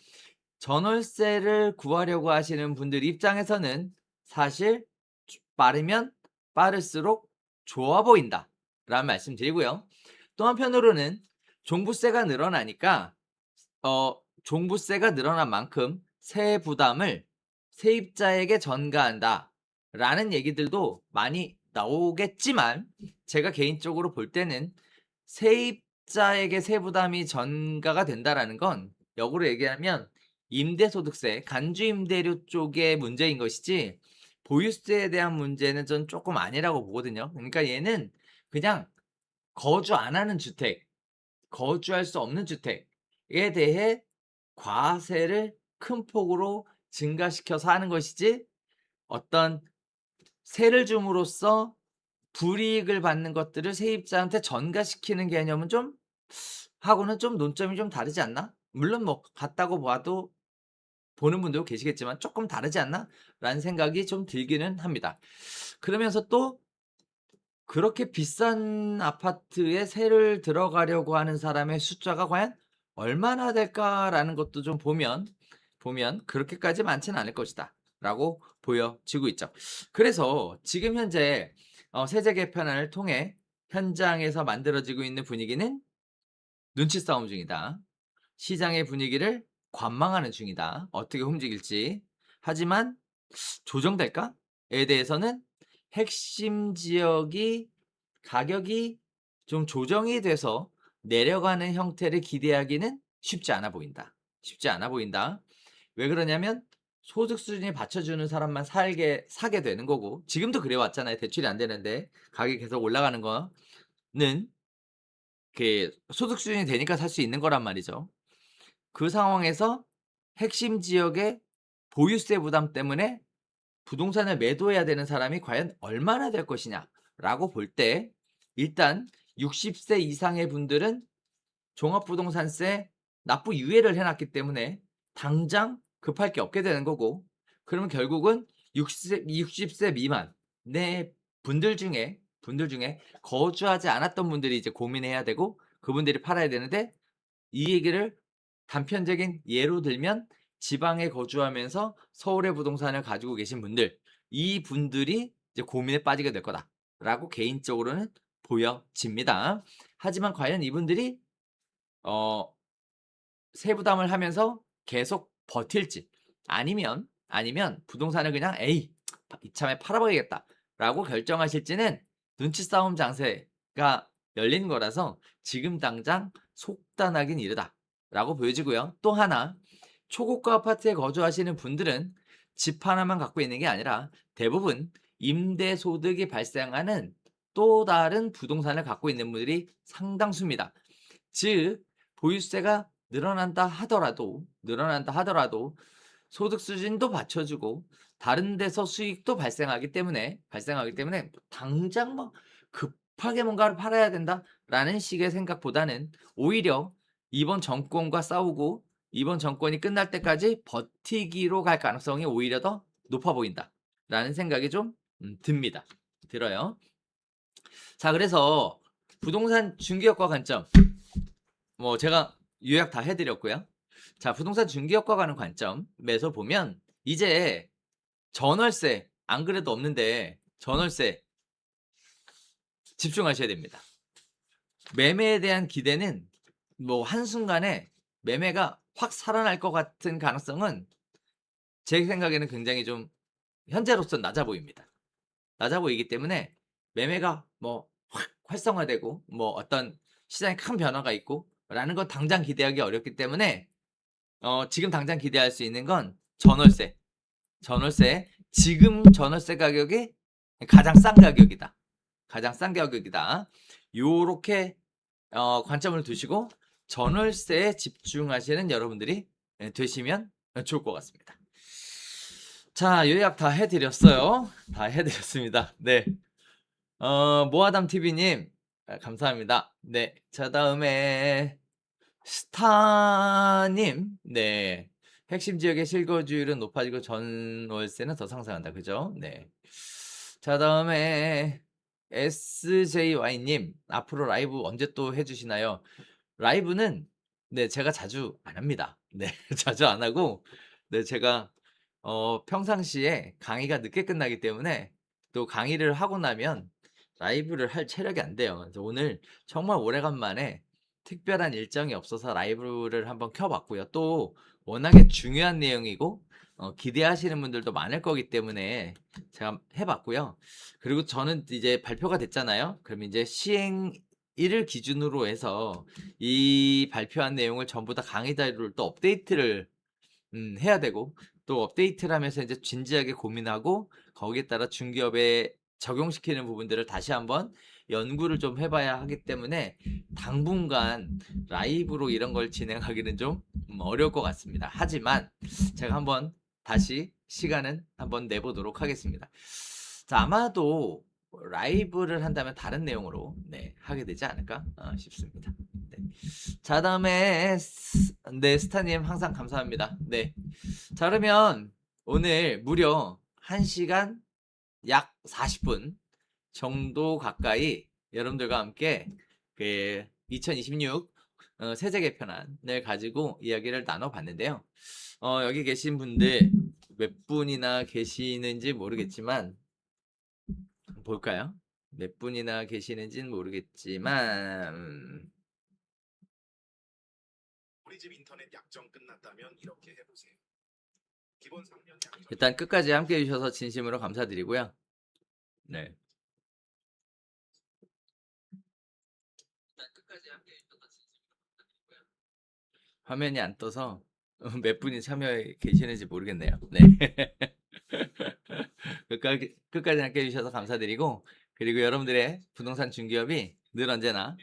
전월세를 구하려고 하시는 분들 입장에서는 사실 빠르면 빠를수록 좋아 보인다 라는 말씀 드리고요. 또 한편으로는 종부세가 늘어나니까 종부세가 늘어난 만큼 세액 부담을 세입자에게 전가한다 라는 얘기들도 많이 나오겠지만, 제가 개인적으로 볼 때는 세입자에게 세부담이 전가가 된다라는 건 역으로 얘기하면 임대소득세, 간주임대료 쪽의 문제인 것이지 보유세에 대한 문제는 전 조금 아니라고 보거든요. 그러니까 얘는 그냥 거주 안 하는 주택, 거주할 수 없는 주택에 대해 과세를 큰 폭으로 증가시켜서 하는 것이지, 어떤 세를 줌으로써 불이익을 받는 것들을 세입자한테 전가시키는 개념은 좀 하고는 좀 논점이 좀 다르지 않나? 물론 뭐 같다고 봐도 보는 분도 계시겠지만 조금 다르지 않나? 라는 생각이 좀 들기는 합니다. 그러면서 또 그렇게 비싼 아파트에 세를 들어가려고 하는 사람의 숫자가 과연 얼마나 될까라는 것도 좀 보면 그렇게까지 많지는 않을 것이다 라고 보여지고 있죠. 그래서 지금 현재 세제 개편안을 통해 현장에서 만들어지고 있는 분위기는 눈치 싸움 중이다. 시장의 분위기를 관망하는 중이다. 어떻게 움직일지. 하지만 조정될까에 대해서는 핵심 지역이 가격이 좀 조정이 돼서 내려가는 형태를 기대하기는 쉽지 않아 보인다. 왜 그러냐면 소득 수준이 받쳐주는 사람만 사게 되는 거고, 지금도 그래 왔잖아요. 대출이 안 되는데 가격이 계속 올라가는 거는 그 소득 수준이 되니까 살 수 있는 거란 말이죠. 그 상황에서 핵심 지역의 보유세 부담 때문에 부동산을 매도해야 되는 사람이 과연 얼마나 될 것이냐라고 볼 때, 일단 60세 이상의 분들은 종합부동산세 납부 유예를 해놨기 때문에 당장 급할 게 없게 되는 거고, 그러면 결국은 60세 미만의 분들 중에 거주하지 않았던 분들이 이제 고민해야 되고, 그분들이 팔아야 되는데, 이 얘기를 단편적인 예로 들면 지방에 거주하면서 서울의 부동산을 가지고 계신 분들, 이 분들이 이제 고민에 빠지게 될 거다라고 개인적으로는 보여집니다. 하지만 과연 이분들이 세부담을 하면서 계속 버틸지, 아니면 부동산을 그냥 에이 이참에 팔아버리겠다라고 결정하실지는 눈치 싸움 장세가 열린 거라서 지금 당장 속단하긴 이르다라고 보여지고요. 또 하나, 초고가 아파트에 거주하시는 분들은 집 하나만 갖고 있는 게 아니라 대부분 임대 소득이 발생하는 또 다른 부동산을 갖고 있는 분들이 상당수입니다. 즉 보유세가 늘어난다 하더라도 소득 수준도 받쳐주고 다른 데서 수익도 발생하기 때문에 당장 뭐 급하게 뭔가를 팔아야 된다라는 식의 생각보다는 오히려 이번 정권과 싸우고 이번 정권이 끝날 때까지 버티기로 갈 가능성이 오히려 더 높아 보인다라는 생각이 좀 들어요. 자, 그래서 부동산 중개업과 관점, 뭐 제가 요약 다 해드렸고요. 자, 부동산 중개업과 가는 관점에서 보면 이제 전월세, 안 그래도 없는데 전월세 집중하셔야 됩니다. 매매에 대한 기대는 뭐 한순간에 매매가 확 살아날 것 같은 가능성은 제 생각에는 굉장히 좀 현재로서는 낮아 보입니다. 낮아 보이기 때문에 매매가 뭐 확 활성화되고 뭐 어떤 시장에 큰 변화가 있고 라는 건 당장 기대하기 어렵기 때문에 지금 당장 기대할 수 있는 건 전월세. 지금 전월세 가격이 가장 싼 가격이다. 요렇게 관점을 두시고 전월세에 집중하시는 여러분들이 되시면 좋을 것 같습니다. 자, 요약 다 해드렸어요. 다 해드렸습니다. 네. 모아담 TV님, 감사합니다. 네. 자, 다음에 스타님, 네. 핵심 지역의 실거주율은 높아지고 전월세는 더 상승한다. 그죠? 네. 자, 다음에 SJY님, 앞으로 라이브 언제 또 해주시나요? 라이브는, 네, 제가 자주 안 합니다. 네, 자주 안 하고, 네, 제가, 평상시에 강의가 늦게 끝나기 때문에 또 강의를 하고 나면 라이브를 할 체력이 안 돼요. 그래서 오늘 정말 오래간만에 특별한 일정이 없어서 라이브를 한번 켜봤고요. 또 워낙에 중요한 내용이고 기대하시는 분들도 많을 거기 때문에 제가 해봤고요. 그리고 저는 이제 발표가 됐잖아요. 그럼 이제 시행일을 기준으로 해서 이 발표한 내용을 전부 다 강의 자료를 또 업데이트를 해야 되고, 또 업데이트를 하면서 이제 진지하게 고민하고 거기에 따라 중개업에 적용시키는 부분들을 다시 한번 연구를 좀 해봐야 하기 때문에 당분간 라이브로 이런 걸 진행하기는 좀 어려울 것 같습니다. 하지만 제가 한번 다시 시간은 한번 내보도록 하겠습니다. 자, 아마도 라이브를 한다면 다른 내용으로 하게 되지 않을까 싶습니다. 네. 자, 다음에 네, 스타님 항상 감사합니다. 네. 자, 그러면 오늘 무려 1시간 약 40분 정도 가까이 여러분들과 함께 그 2026 세제 개편안을 가지고 이야기를 나눠봤는데요. 여기 계신 분들 몇 분이나 계시는지 모르겠지만 볼까요? 몇 분이나 계시는지는 모르겠지만 우리 집 인터넷 약정 끝났다면 이렇게 해보세요. 기본 3년 약정. 일단 끝까지 함께 해주셔서 진심으로 감사드리고요. 네. 일단 끝까지 함께 해주셔서 진심으로 감사드리고요. 화면이 안 떠서 몇 분이 참여해 계시는지 모르겠네요. 네. 끝까지 함께 해주셔서 감사드리고, 그리고 여러분들의 부동산 중개업이 늘 언제나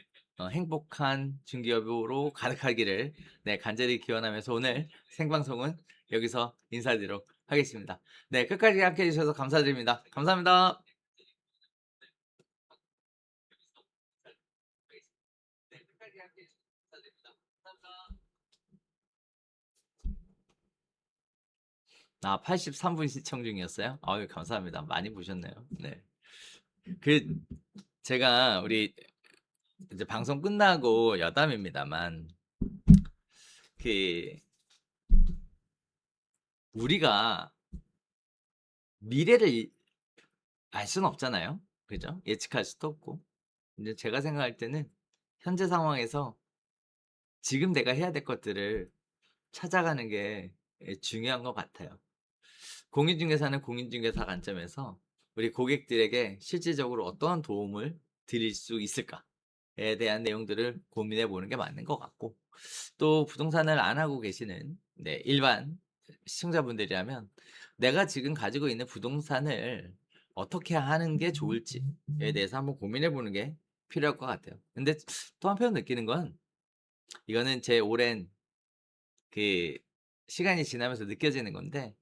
행복한 중개업으로 가득하기를 네, 간절히 기원하면서 오늘 생방송은 여기서 인사드리도록 하겠습니다. 네, 끝까지 함께 해주셔서 감사드립니다. 감사합니다. 아, 83분 시청 중이었어요? 아유, 감사합니다. 많이 보셨네요. 네. 제가 우리 이제 방송 끝나고 여담입니다만, 그, 우리가 미래를 알 수는 없잖아요. 그죠? 예측할 수도 없고. 이제 제가 생각할 때는 현재 상황에서 지금 내가 해야 될 것들을 찾아가는 게 중요한 것 같아요. 공인중개사는 공인중개사 관점에서 우리 고객들에게 실질적으로 어떠한 도움을 드릴 수 있을까에 대한 내용들을 고민해 보는 게 맞는 것 같고, 또 부동산을 안 하고 계시는 네, 일반 시청자분들이라면 내가 지금 가지고 있는 부동산을 어떻게 하는 게 좋을지에 대해서 한번 고민해 보는 게 필요할 것 같아요. 근데 또 한편 느끼는 건, 이거는 제 오랜 그 시간이 지나면서 느껴지는 건데,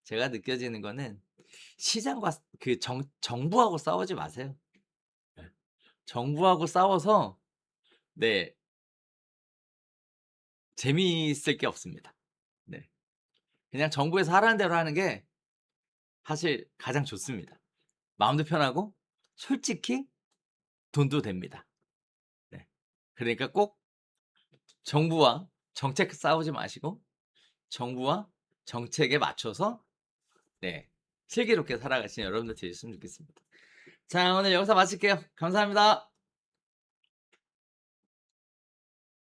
제가 느껴지는 거는 시장과 그 정부하고 싸우지 마세요. 예. 정부하고 싸워서 네, 재미있을 게 없습니다. 네. 그냥 정부에서 하라는 대로 하는 게 사실 가장 좋습니다. 마음도 편하고 솔직히 돈도 됩니다. 네. 그러니까 꼭 정부와 정책 싸우지 마시고 정부와 정책에 맞춰서 네, 슬기롭게 살아가시는 여러분들 되셨으면 좋겠습니다. 자, 오늘 여기서 마칠게요. 감사합니다.